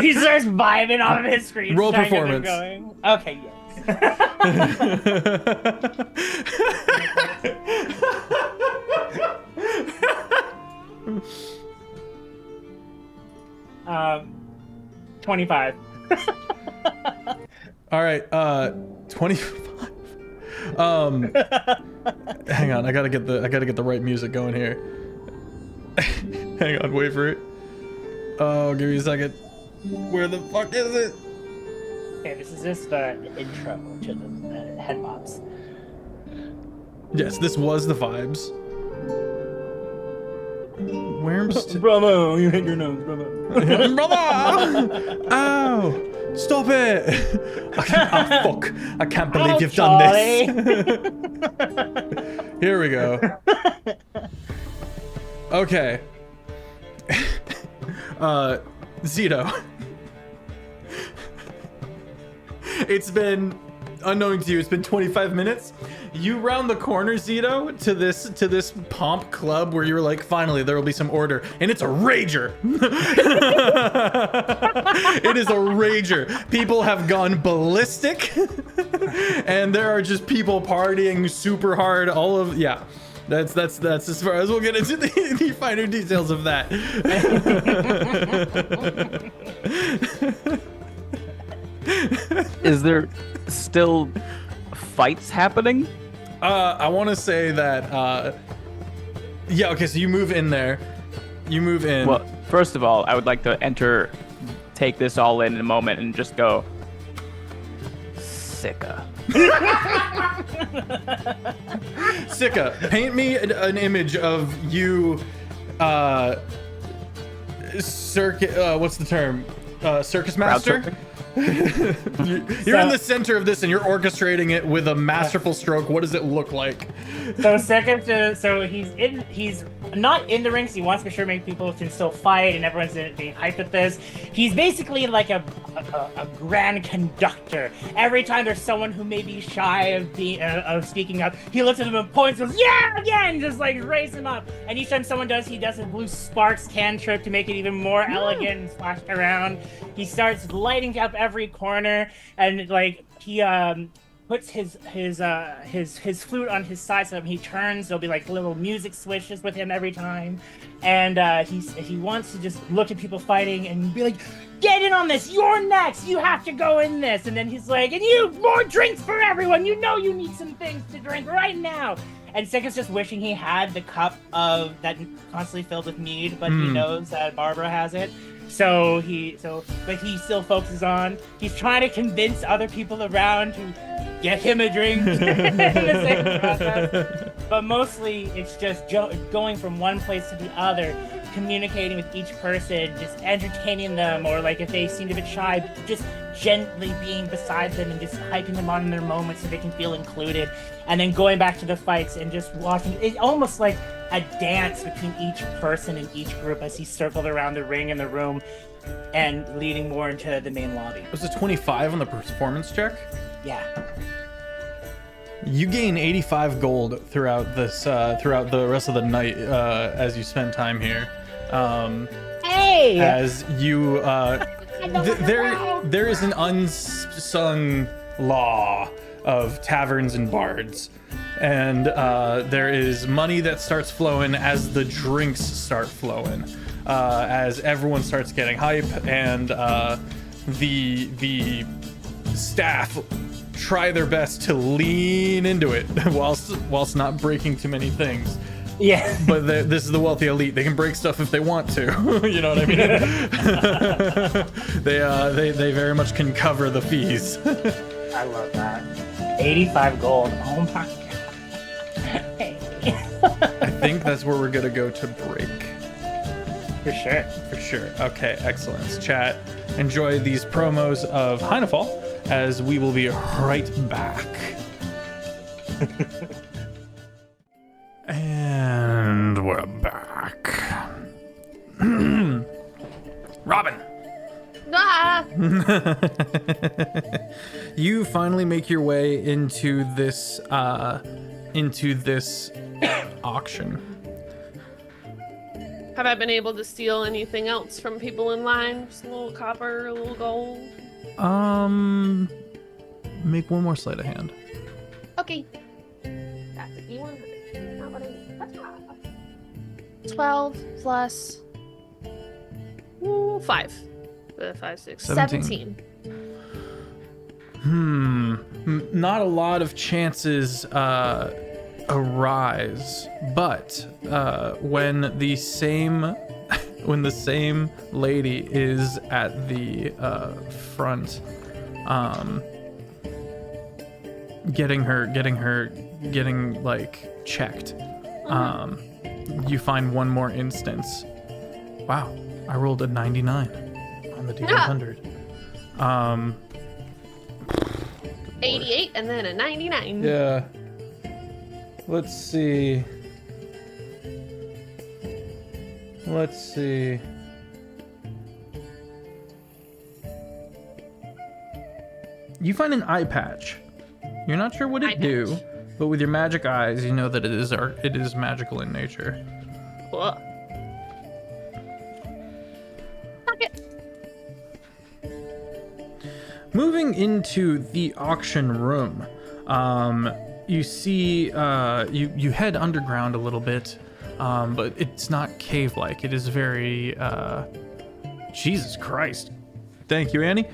He starts vibing off of his screen. Roll performance. Going. Okay, yeah. 25. All right, 25. Hang on, I gotta get the right music going here. Hang on, wait for it. Oh, give me a second. Where the fuck is it? Okay, this is just the intro to the head bops. Yes, this was the vibes. Worms. Bravo, you hit your nose, bravo. Brother! Ow! Stop it! Oh, fuck. I can't believe you've done this. Here we go. Okay. Zito. It's been, unknown to you, it's been 25 minutes. You round the corner, Zito, to this pomp club where you're like, finally, there will be some order, and it's a rager. It is a rager. People have gone ballistic, and there are just people partying super hard. That's as far as we'll get into the finer details of that. Is there still fights happening? I want to say that, yeah, okay, so you move in there. You move in. Well, first of all, I would like to take this all in a moment and just go, Sicka. Sika, paint me an image of you, what's the term? Circus master? You're in the center of this and you're orchestrating it with a masterful stroke. What does it look like? So he's not in the ring, so he wants to be sure make people can still fight and everyone's being hyped at this. He's basically like a grand conductor. Every time there's someone who may be shy of speaking up, he looks at them and points and goes, yeah, again, just like raise him up. And each time someone does, he does a blue sparks cantrip to make it even more elegant and splash around. He starts lighting up every corner, and like he puts his flute on his side, so when he turns, there'll be like little music switches with him every time, and he wants to just look at people fighting and be like, get in on this, you're next, you have to go in this, and then he's like, and you, more drinks for everyone, you know you need some things to drink right now. And Sika's just wishing he had the cup of that constantly filled with mead, but he knows that Barbara has it. But he still focuses on, he's trying to convince other people around to get him a drink in the same process. But mostly it's just going from one place to the other, communicating with each person, just entertaining them, or like if they seem a bit shy, just gently being beside them and just hyping them on in their moments so they can feel included. And then going back to the fights and just watching, it's almost like a dance between each person in each group as he circled around the ring in the room and leading more into the main lobby. Was it 25 on the performance check? Yeah. You gain 85 gold throughout this, throughout the rest of the night, as you spend time here. Hey! As you, there is an unsung law of taverns and bards, and there is money that starts flowing as the drinks start flowing, as everyone starts getting hype, and the staff try their best to lean into it whilst not breaking too many things. Yeah. But this is the wealthy elite. They can break stuff if they want to. You know what I mean? They very much can cover the fees. I love that. 85 gold. Oh my god. Hey. I think that's where we're gonna go to break. For sure. For sure. Okay, excellent. Chat, enjoy these promos of Heinefall, as we will be right back. And we're back. Robin! Ah! You finally make your way into this auction. Have I been able to steal anything else from people in line? Just a little copper, a little gold? Make one more sleight of hand. Okay. That's a D100. Not what I need. That's 12 plus 5. 5, 6, 17. Not a lot of chances arise, but when the same lady is at the front, getting like checked, you find one more instance. Wow, I rolled a 99 on the D100. 88 and then a 99. Yeah. Let's see. You find an eye patch. You're not sure what it do, but with your magic eyes, you know that it is magical in nature. Cool. Okay. Moving into the auction room, you see, you head underground a little bit, but it's not cave-like. It is very, Jesus Christ. Thank you, Annie.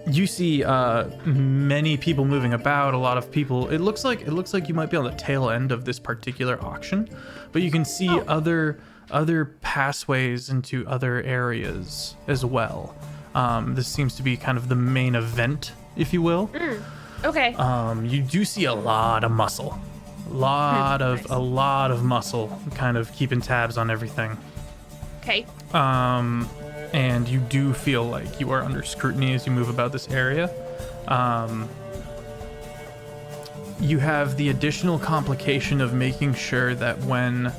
You see many people moving about, a lot of people. It looks like you might be on the tail end of this particular auction, but you can see other pathways into other areas as well. This seems to be kind of the main event, if you will. Okay. You do see a lot of muscle. A lot of muscle kind of keeping tabs on everything. Okay. And you do feel like you are under scrutiny as you move about this area. You have the additional complication of making sure that when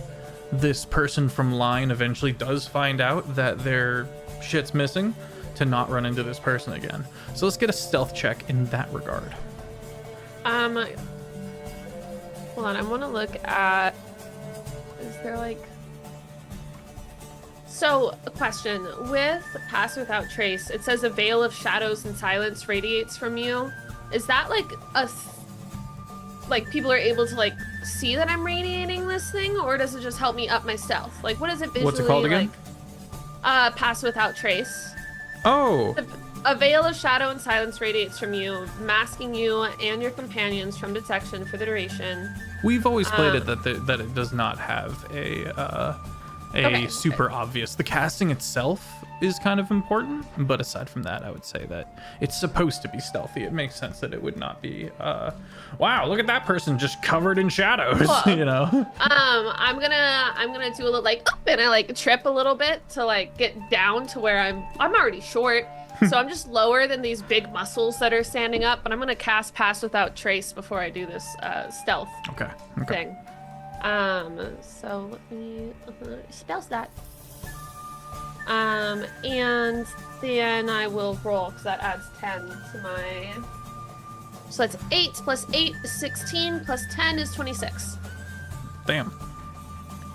this person from line eventually does find out that their shit's missing, to not run into this person again. So let's get a stealth check in that regard. Hold on, I want to look at, is there like, so a question, with Pass Without Trace, it says a veil of shadows and silence radiates from you. Is that like like people are able to like see that I'm radiating this thing, or does it just help me up my stealth? Like, what is it visually? What's it called again? Like, Pass Without Trace. Oh. A veil of shadow and silence radiates from you, masking you and your companions from detection for the duration. We've always played it that it does not have a super obvious. The casting itself is kind of important, but aside from that, I would say that it's supposed to be stealthy. It makes sense that it would not be. Wow, look at that person just covered in shadows. Cool. You know. I'm gonna do a little like up, and I like trip a little bit to like get down to where I'm already short. So I'm just lower than these big muscles that are standing up, but I'm gonna cast Pass Without Trace before I do this stealth thing. So let me spell that. And then I will roll because that adds 10 to my. So that's 8 plus 8 is 16 plus 10 is 26. Damn.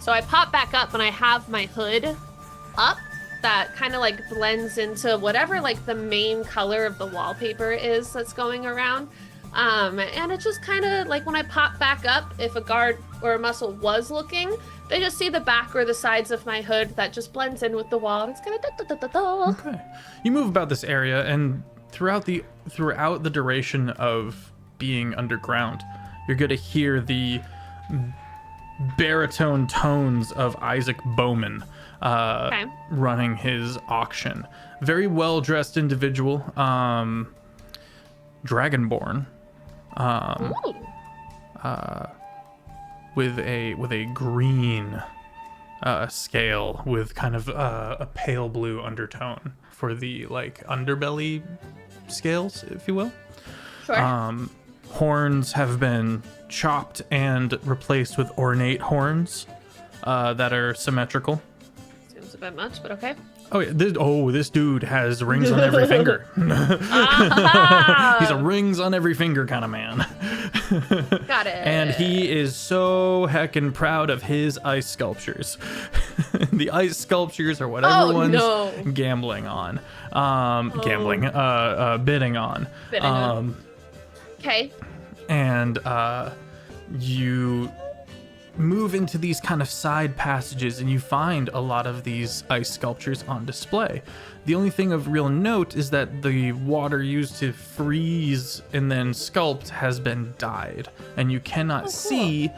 So I pop back up and I have my hood up. That kind of like blends into whatever like the main color of the wallpaper is that's going around. And it just kind of like when I pop back up, if a guard or a muscle was looking, they just see the back or the sides of my hood that just blends in with the wall. And it's kind of Okay. You move about this area, and throughout the duration of being underground, you're gonna hear the baritone tones of Isaac Bowman running his auction. Very well-dressed individual, dragonborn, with a green scale with kind of a pale blue undertone for the like underbelly scales, if you will. Sure. Horns have been chopped and replaced with ornate horns that are symmetrical. Seems a bit much, but okay. Oh yeah, this dude has rings on every finger. He's a rings on every finger kind of man. Got it. And he is so heckin' proud of his ice sculptures. The ice sculptures are what everyone's gambling on. Bidding on. Okay. And you move into these kind of side passages and you find a lot of these ice sculptures on display. The only thing of real note is that the water used to freeze and then sculpt has been dyed, and you cannot see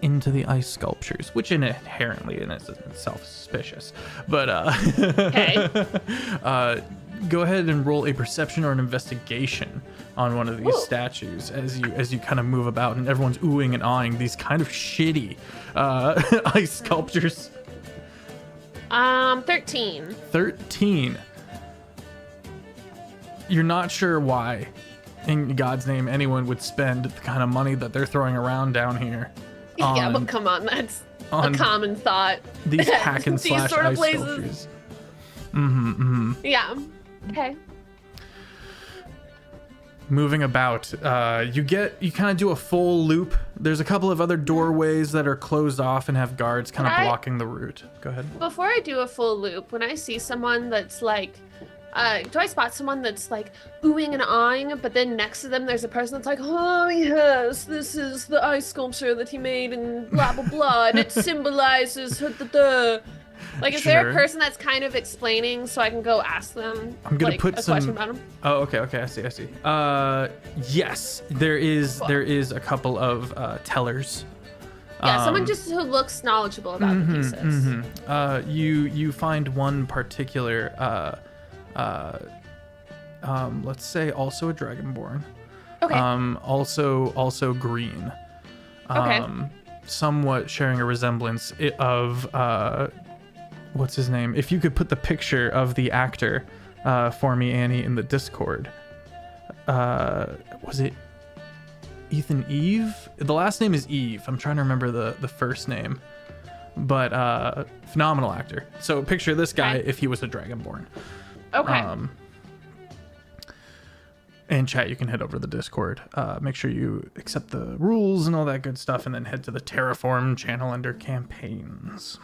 into the ice sculptures, which inherently in itself is suspicious. But go ahead and roll a perception or an investigation on one of these statues as you kind of move about, and everyone's oohing and awing these kind of shitty ice sculptures. 13. 13. You're not sure why, in God's name, anyone would spend the kind of money that they're throwing around down here. Yeah, but come on, that's a common thought. These hack and slash sort of ice places. sculptures. Yeah. Okay. Moving about, you kind of do a full loop. There's a couple of other doorways that are closed off and have guards kind of blocking the route. Go ahead. Before I do a full loop, when I see someone that's like, do I spot someone that's like oohing and awing, but then next to them there's a person that's like, oh yes, this is the ice sculpture that he made and blah blah blah, and it symbolizes like, is there a person that's kind of explaining so I can go ask them? I'm gonna put some question about them? Oh, okay, I see. Yes, there is a couple of tellers. Yeah, someone just who looks knowledgeable about the pieces. You find one particular let's say also a dragonborn. Okay. Also green. Okay. Somewhat sharing a resemblance of what's his name? If you could put the picture of the actor for me, Annie, in the Discord. Was it Ethan Eve? The last name is Eve. I'm trying to remember the first name. But phenomenal actor. So picture this guy if he was a dragonborn. Okay. And chat, you can head over to the Discord. Make sure you accept the rules and all that good stuff, and then head to the Terraform channel under campaigns.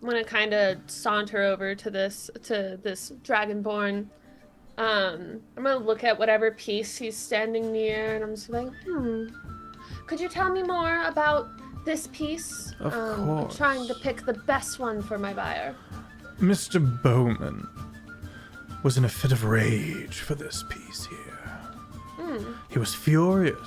I'm gonna kind of saunter over to this dragonborn. I'm gonna look at whatever piece he's standing near, and I'm just like, could you tell me more about this piece? Of I'm course. trying to pick the best one for my buyer. Mr. Bowman was in a fit of rage for this piece here. He was furious,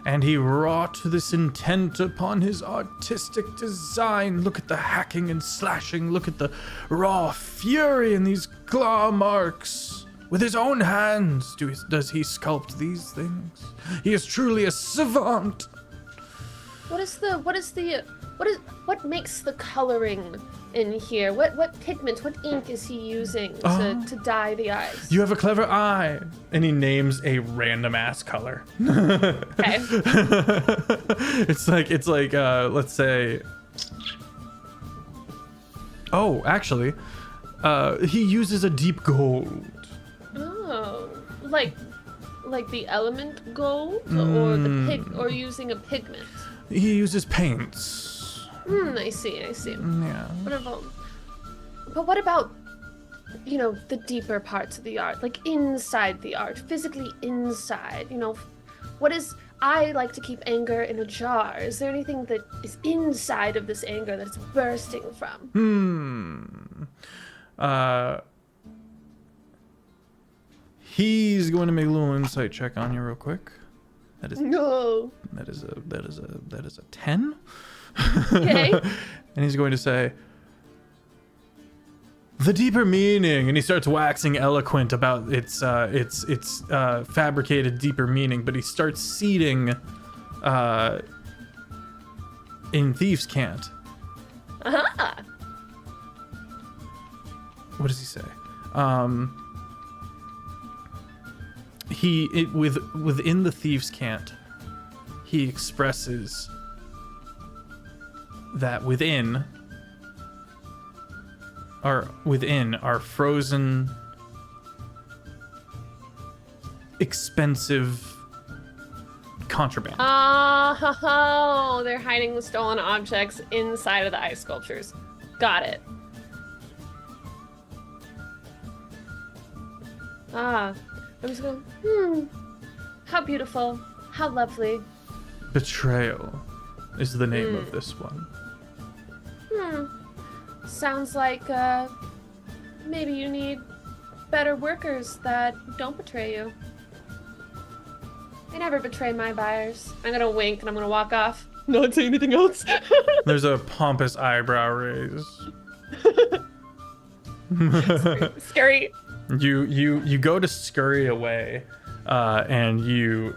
and he wrought this intent upon his artistic design. Look at the hacking and slashing. Look at the raw fury in these claw marks. With his own hands does he sculpt these things. He is truly a savant. What makes the coloring in here? What pigment, what ink is he using to dye the eyes? You have a clever eye. And he names a random ass color. Okay. It's like let's say. Oh, actually, he uses a deep gold. Oh, like the element gold, or or using a pigment. He uses paints. I see. Yeah. What about, the deeper parts of the art, like inside the art, physically inside? I like to keep anger in a jar. Is there anything that is inside of this anger that it's bursting from? He's going to make a little insight check on you real quick. That is a 10. Okay. And he's going to say, the deeper meaning, and he starts waxing eloquent about its fabricated deeper meaning, but he starts seeding in Thieves' Cant. What does he say? Within the Thieves' Cant, he expresses that within are frozen, expensive contraband. Oh, they're hiding the stolen objects inside of the ice sculptures. Got it. I'm just going, how beautiful, how lovely. Betrayal is the name of this one. Sounds like maybe you need better workers that don't betray you. I never betray my buyers. I'm gonna wink and I'm gonna walk off. Not say anything else. There's a pompous eyebrow raise. Scary. You go to scurry away, and you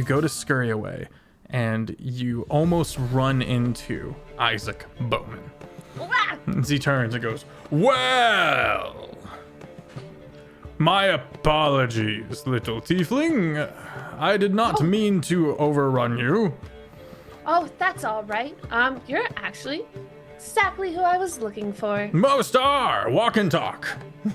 go to scurry away, and you almost run into Isaac Bowman. As he turns and goes, well, my apologies, little tiefling. I did not mean to overrun you. Oh, that's all right. You're actually exactly who I was looking for. Most are. Walk and talk.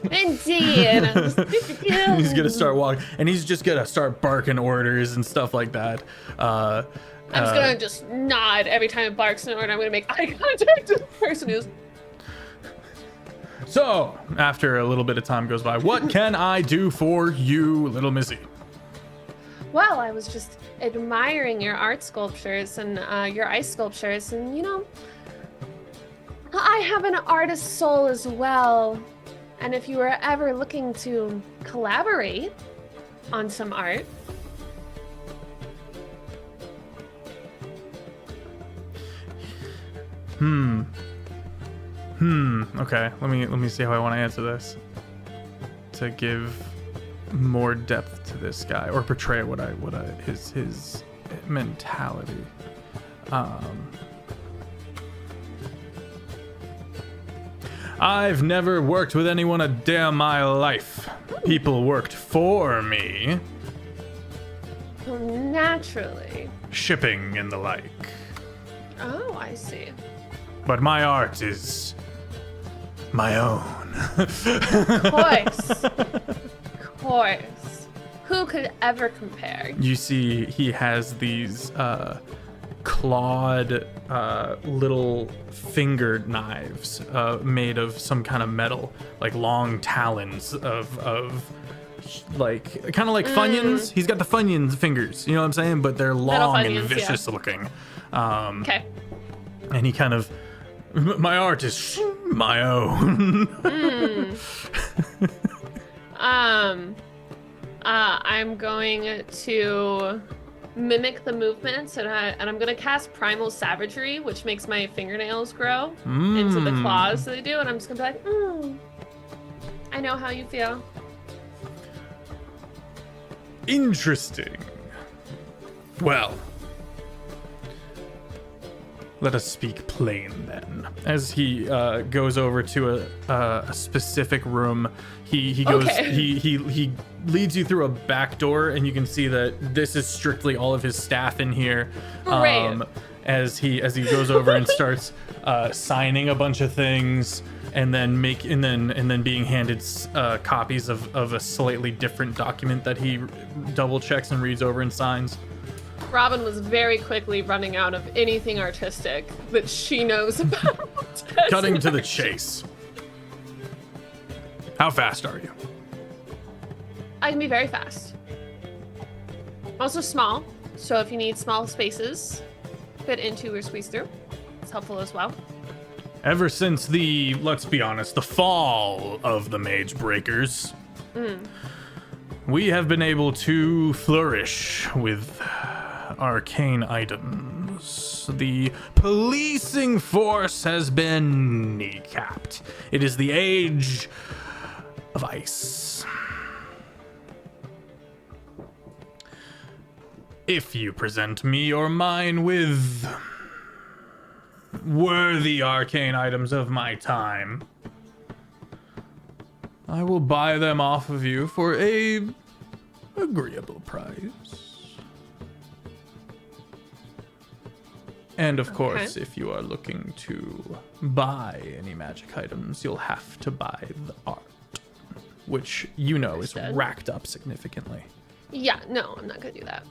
Indeed. He's gonna start walking, and he's just gonna start barking orders and stuff like that. I'm just gonna just nod every time it barks an order. I'm gonna make eye contact with the person who's. So, after a little bit of time goes by, what can I do for you, little missy? Well, I was just admiring your art sculptures and your ice sculptures, and I have an artist's soul as well. And if you were ever looking to collaborate on some art. Okay, let me see how I want to answer this. To give more depth to this guy, or portray what I his mentality. I've never worked with anyone a day in my life. People worked for me. Well, naturally. Shipping and the like. Oh, I see. But my art is my own. Course. Who could ever compare? You see, he has these clawed little fingered knives made of some kind of metal, like long talons of like kind of like Funyuns. He's got the Funyuns fingers, you know what I'm saying? But they're long and vicious looking. Okay. And he kind of, my art is my own. I'm going to mimic the movements, and I'm going to cast Primal Savagery, which makes my fingernails grow into the claws that they do, and I'm just going to be like, I know how you feel. Interesting. Well, let us speak plain then. As he goes over to a specific room, he goes he leads you through a back door, and you can see that this is strictly all of his staff in here. Great. As he goes over and starts signing a bunch of things, and then being handed copies of a slightly different document that he double checks and reads over and signs. Robin was very quickly running out of anything artistic that she knows about. Cutting to the chase. How fast are you? I can be very fast. Also small, so if you need small spaces, fit into or squeeze through, it's helpful as well. Ever since let's be honest, the fall of the Mage Breakers, we have been able to flourish with arcane items. The policing force has been kneecapped. It is the age of ice. If you present me or mine with worthy arcane items of my time, I will buy them off of you for a agreeable price. And of course, if you are looking to buy any magic items, you'll have to buy the art, which you know is racked up significantly. Yeah, no, I'm not gonna do that.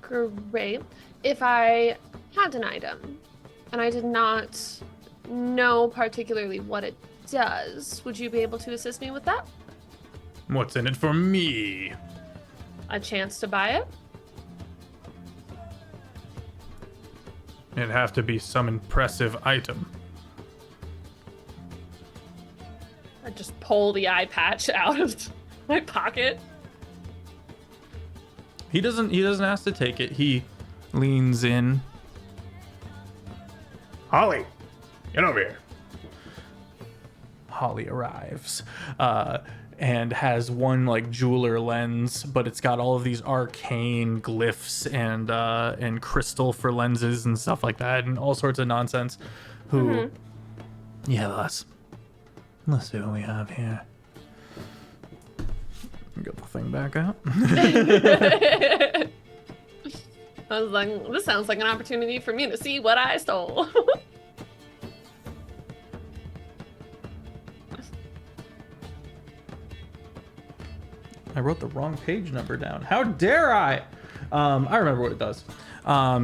Great. If I had an item and I did not know particularly what it does, would you be able to assist me with that? What's in it for me? A chance to buy it? It'd have to be some impressive item. I just pull the eye patch out of my pocket. He doesn't ask to take it. He leans in. Holly, get over here. Holly arrives. And has one like jeweler lens, but it's got all of these arcane glyphs and crystal for lenses and stuff like that, and all sorts of nonsense. Yeah, let's see what we have here. Get the thing back out. I was like, this sounds like an opportunity for me to see what I stole. I wrote the wrong page number down. How dare I? I remember what it does.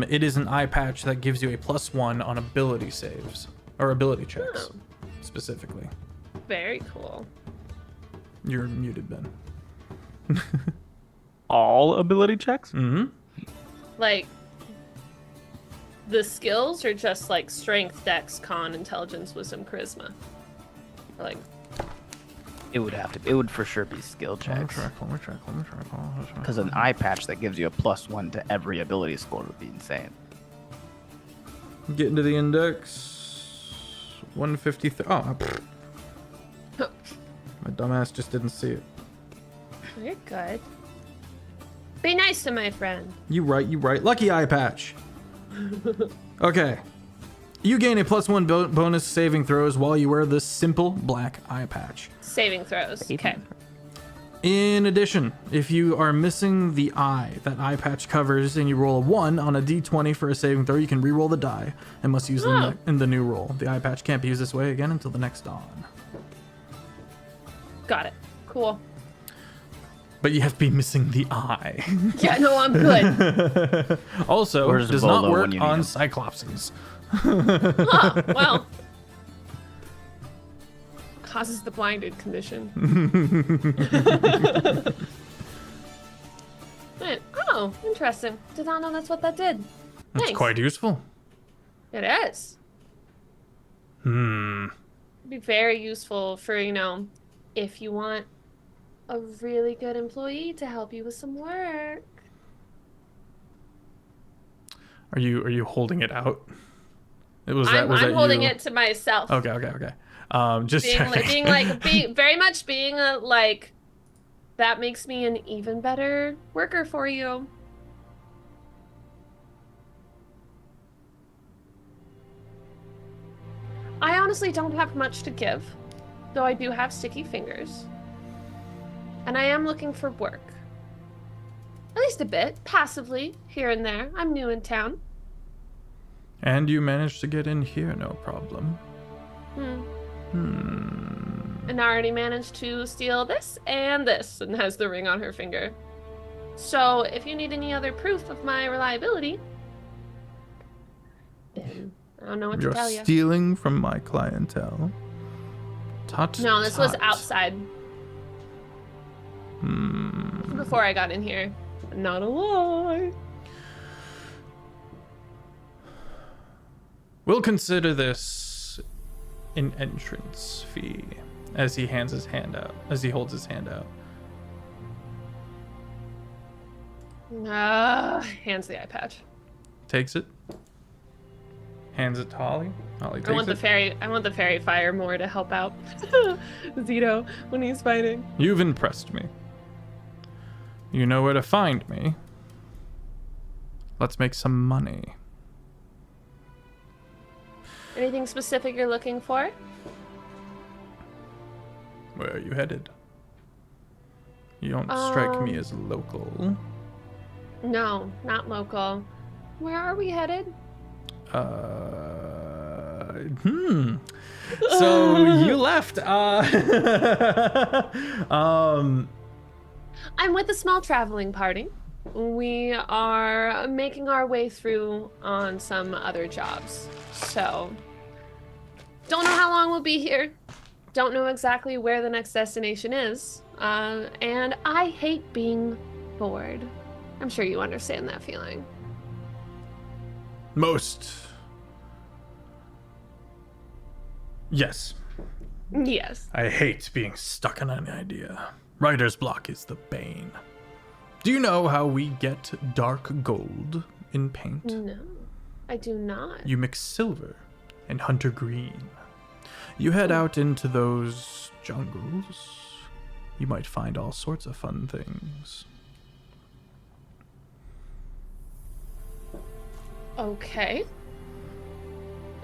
It is an eye patch that gives you a +1 on ability saves, or ability checks, specifically. Very cool. You're muted, Ben. All ability checks? Mm-hmm. Like, the skills are just like strength, dex, con, intelligence, wisdom, charisma. Or like, It would for sure be skill checks. Let me check. Because an eye patch that gives you a +1 to every ability score would be insane. Getting to the index. 153. Oh, my dumbass just didn't see it. You're good. Be nice to my friend. You right. Lucky eye patch. Okay. You gain a +1 bonus saving throws while you wear this simple black eye patch. Saving throws. Okay. In addition, if you are missing the eye that eye patch covers and you roll a 1 on a d20 for a saving throw, you can re-roll the die and must use them in the new roll. The eye patch can't be used this way again until the next dawn. Got it. Cool. But you have to be missing the eye. Yeah, no, I'm good. Also, Where's does Volo not work when you need on him? Cyclopses. Huh, well. Causes the blinded condition. Wait, oh, interesting. Did not know that's what that did. That's Nice. quite useful. It is. It'd be very useful for, if you want a really good employee to help you with some work. Are you holding it out? Was I'm that holding you? it to myself. Okay. Just being very much that makes me an even better worker for you. I honestly don't have much to give, though I do have sticky fingers. And I am looking for work. At least a bit, passively, here and there. I'm new in town. And you managed to get in here, no problem. And I already managed to steal this, and has the ring on her finger. So, if you need any other proof of my reliability, then I don't know what You're to tell you. stealing from my clientele. No, this was Tut. outside. Before I got in here. Not a lie. We'll consider this an entrance fee as he holds his hand out. Hands the eye patch. Takes it. Hands it to Holly. Holly takes I want the fairy fire more to help out Zito when he's fighting. You've impressed me. You know where to find me. Let's make some money. Anything specific you're looking for? Where are you headed? You don't strike me as local. No, not local. Where are we headed? So you left. I'm with a small traveling party. We are making our way through on some other jobs. So, don't know how long we'll be here. Don't know exactly where the next destination is. And I hate being bored. I'm sure you understand that feeling. Yes. Yes. I hate being stuck on an idea. Writer's block is the bane. Do you know how we get dark gold in paint? No, I do not. You mix silver and hunter green. You head out into those jungles. You might find all sorts of fun things. Okay.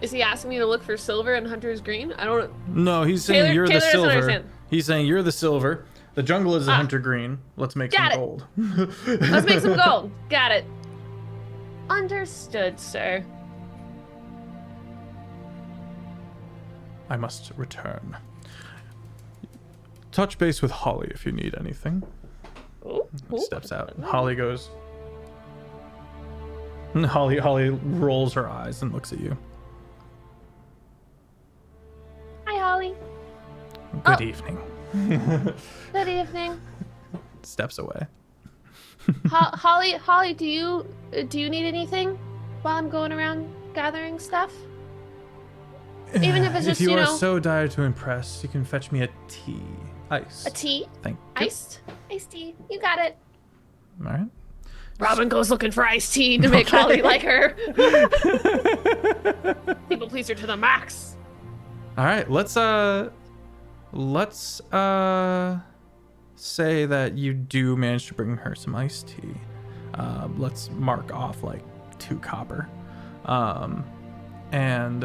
Is he asking me to look for silver and hunter's green? I don't. No, he's saying you're the Taylor doesn't silver. understand. He's saying you're the silver. The jungle is the hunter green. Let's make some Got it. gold. Let's make some gold. Got it. Understood, sir. I must return. Touch base with Holly if you need anything. Ooh, ooh. Steps out. Holly goes. Holly rolls her eyes and looks at you. Hi, Holly. Good evening. Good evening. Steps away. Holly, do you need anything while I'm going around gathering stuff? Even if it's just, if you are so dire to impress, you can fetch me a tea. Ice. a tea, Thank you. iced tea. You got it. All right. Robin goes looking for iced tea to make Holly like her. People pleaser to the max. All right. Let's say that you do manage to bring her some iced tea. Let's mark off like 2 copper. And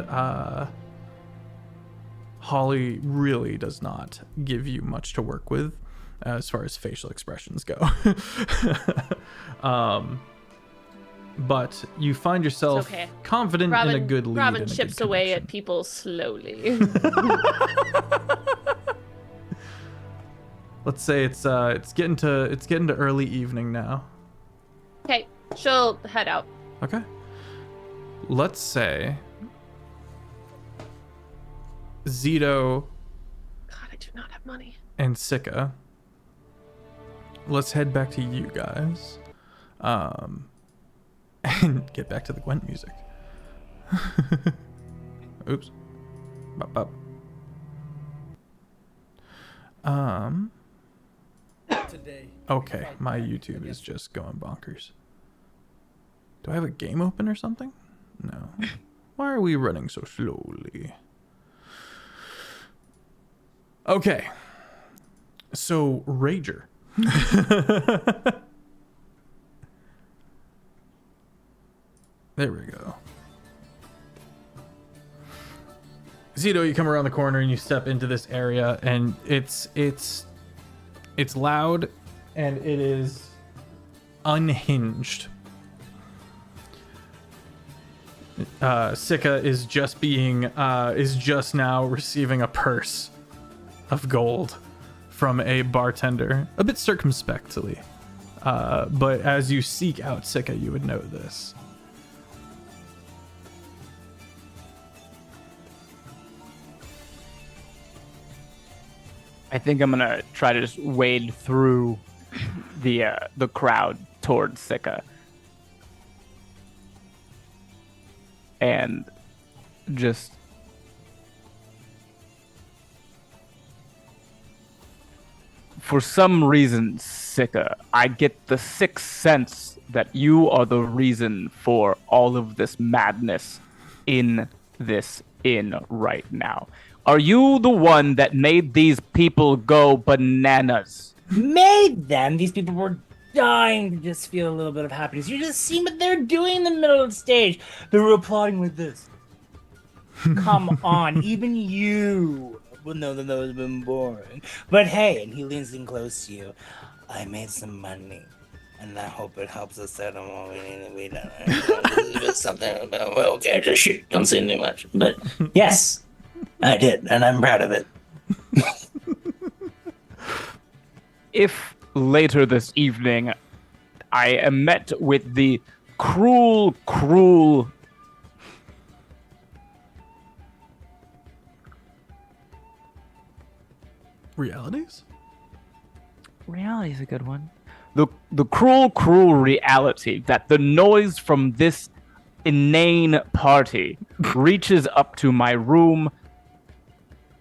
Whalley really does not give you much to work with as far as facial expressions go. But you find yourself confident in a good lead. Robin chips away at people slowly. Let's say it's getting to early evening now. Okay, she'll head out. Okay. Let's say Zito God, I do not have money. and Sika. Let's head back to you guys. And get back to the Gwent music. Oops. Bop, bop. Today. Okay, my YouTube is just going bonkers. Do I have a game open or something? No. Why are we running so slowly? Okay. So, Rager. There we go. Zito, you come around the corner and you step into this area, and it's loud and it is unhinged. Sika is just now receiving a purse of gold from a bartender, a bit circumspectly. But as you seek out Sika, you would know this. I think I'm gonna try to just wade through the crowd towards Sika, and just for some reason, Sika, I get the sixth sense that you are the reason for all of this madness in this inn right now. Are you the one that made these people go bananas? Made them? These people were dying to just feel a little bit of happiness. You just see what they're doing in the middle of the stage. They were applauding like this. Come on, even you will know that was been boring. But hey, and he leans in close to you. I made some money, and I hope it helps us out on what we need to be done. It's something about, well, okay, just shit, don't say too much. But yes, I did, and I'm proud of it. If later this evening I am met with the cruel Realities? reality is a good one. The cruel reality that the noise from this inane party reaches up to my room,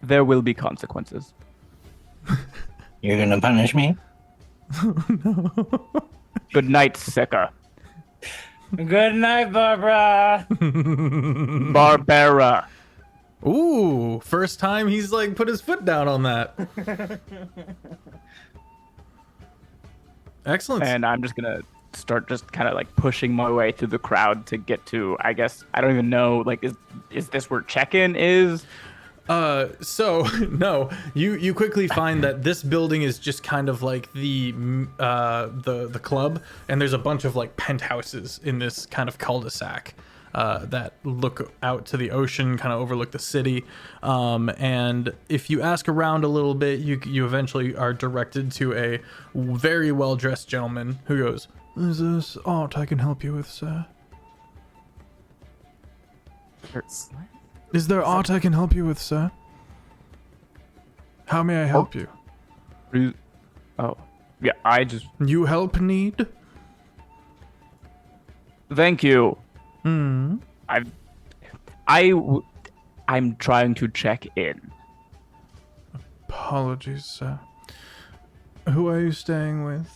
there will be consequences. You're gonna punish me? No. Good night, Sika. Good night, Barbara. Barbara. Ooh, first time he's like put his foot down on that. Excellent. And I'm just gonna start just kind of like pushing my way through the crowd to get to, I guess, I don't even know, like, is this where check-in is? So no, you quickly find that this building is just kind of like the club, and there's a bunch of like penthouses in this kind of cul-de-sac that look out to the ocean, kind of overlook the city. And if you ask around a little bit, you eventually are directed to a very well-dressed gentleman who goes, "Is this art I can help you with, sir? Is there art I can help you with, sir? How may I help you? Oh, yeah, I just... You help need? Thank you. Hmm. I'm trying to check in. Apologies, sir. Who are you staying with?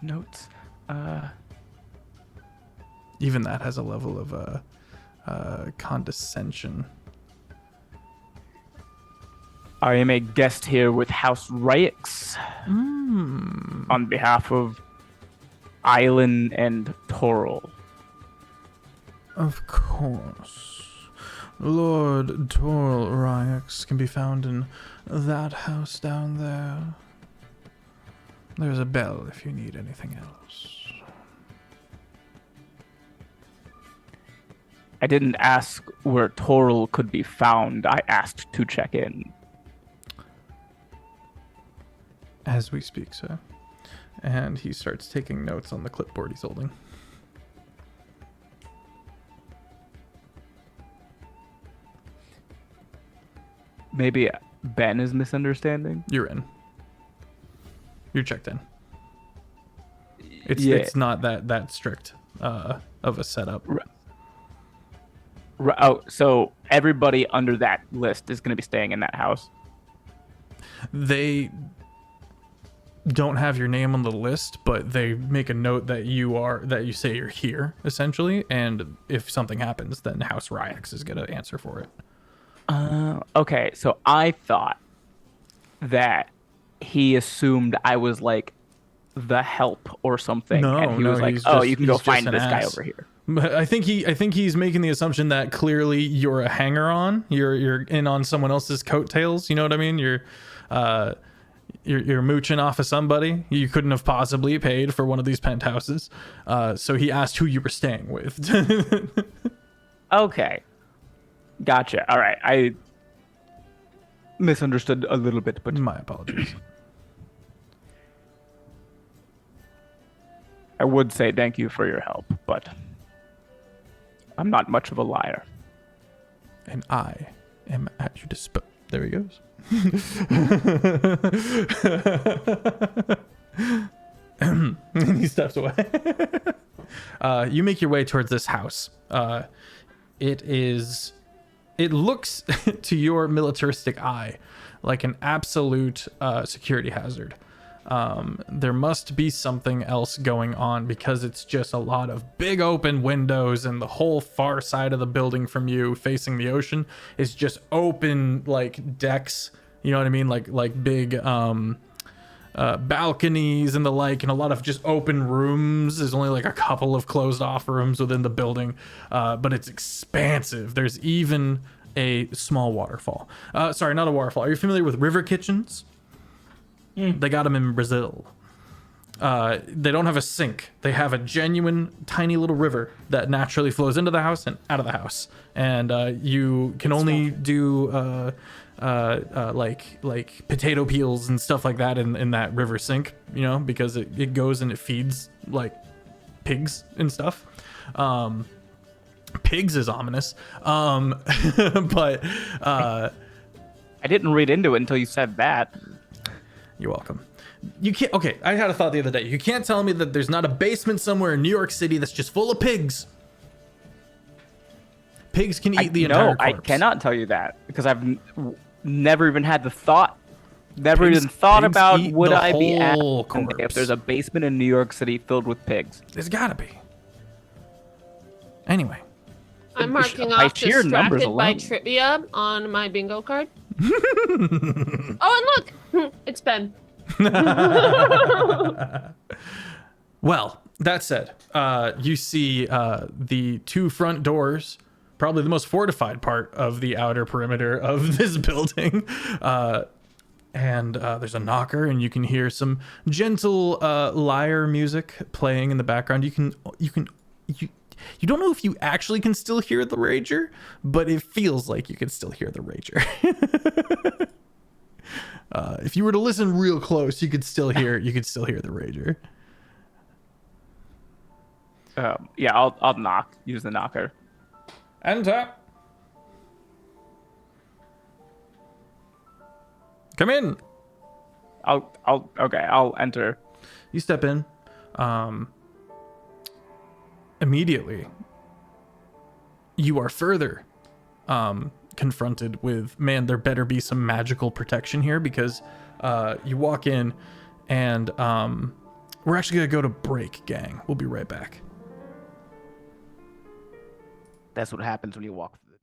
Notes. Even that has a level of condescension. I am a guest here with House Ryx on behalf of Island and Toral. Of course. Lord Toral Ryx can be found in that house down there. There's a bell if you need anything else. I didn't ask where Toral could be found. I asked to check in. As we speak, sir. And he starts taking notes on the clipboard he's holding. Maybe Ben is misunderstanding. You're in. You're checked in. It's not that strict of a setup. Oh, so everybody under that list is going to be staying in that house. They don't have your name on the list, but they make a note that you say you're here, essentially, and if something happens, then House Ryx is going to answer for it. Okay, so I thought that he assumed I was like the help or something, and he was like, "Oh, you can go find this guy over here." But I think he's making the assumption that clearly you're a hanger-on. You're in on someone else's coattails. You know what I mean? You're mooching off of somebody. You couldn't have possibly paid for one of these penthouses. So he asked who you were staying with. Okay, gotcha. All right, I misunderstood a little bit, but My apologies. I would say thank you for your help, but I'm not much of a liar. And I am at your disposal. There he goes. And he steps away. You make your way towards this house. It looks to your militaristic eye like an absolute security hazard. There must be something else going on because it's just a lot of big open windows, and the whole far side of the building from you facing the ocean is just open like decks, you know what I mean, like big balconies and the like, and a lot of just open rooms. There's only like a couple of closed off rooms within the building, but it's expansive. There's even a small waterfall. Sorry, not a waterfall. Are you familiar with river kitchens? They got them in Brazil. They don't have a sink. They have a genuine tiny little river that naturally flows into the house and out of the house. And you can only do like potato peels and stuff like that in that river sink, you know, because it goes and it feeds like pigs and stuff. Pigs is ominous. But I didn't read into it until you said that. You're welcome. You can't. Okay, I had a thought the other day. You can't tell me that there's not a basement somewhere in New York City that's just full of pigs. Pigs can eat the entire corpse. I cannot tell you that because I've never even had the thought. Never even thought about would I be at if there's a basement in New York City filled with pigs. There's gotta be. Anyway. I'm marking off distracted by trivia on my bingo card. Oh, and look, it's Ben. Well, that said, you see the two front doors, probably the most fortified part of the outer perimeter of this building. And there's a knocker, and you can hear some gentle lyre music playing in the background. You don't know if you actually can still hear the Rager, but it feels like you can still hear the Rager. If you were to listen real close, you could still hear the Rager. Yeah, I'll knock. Use the knocker. Enter. Come in. I'll enter. You step in. Immediately, you are further confronted with, man, there better be some magical protection here, because you walk in and we're actually going to go to break, gang. We'll be right back. That's what happens when you walk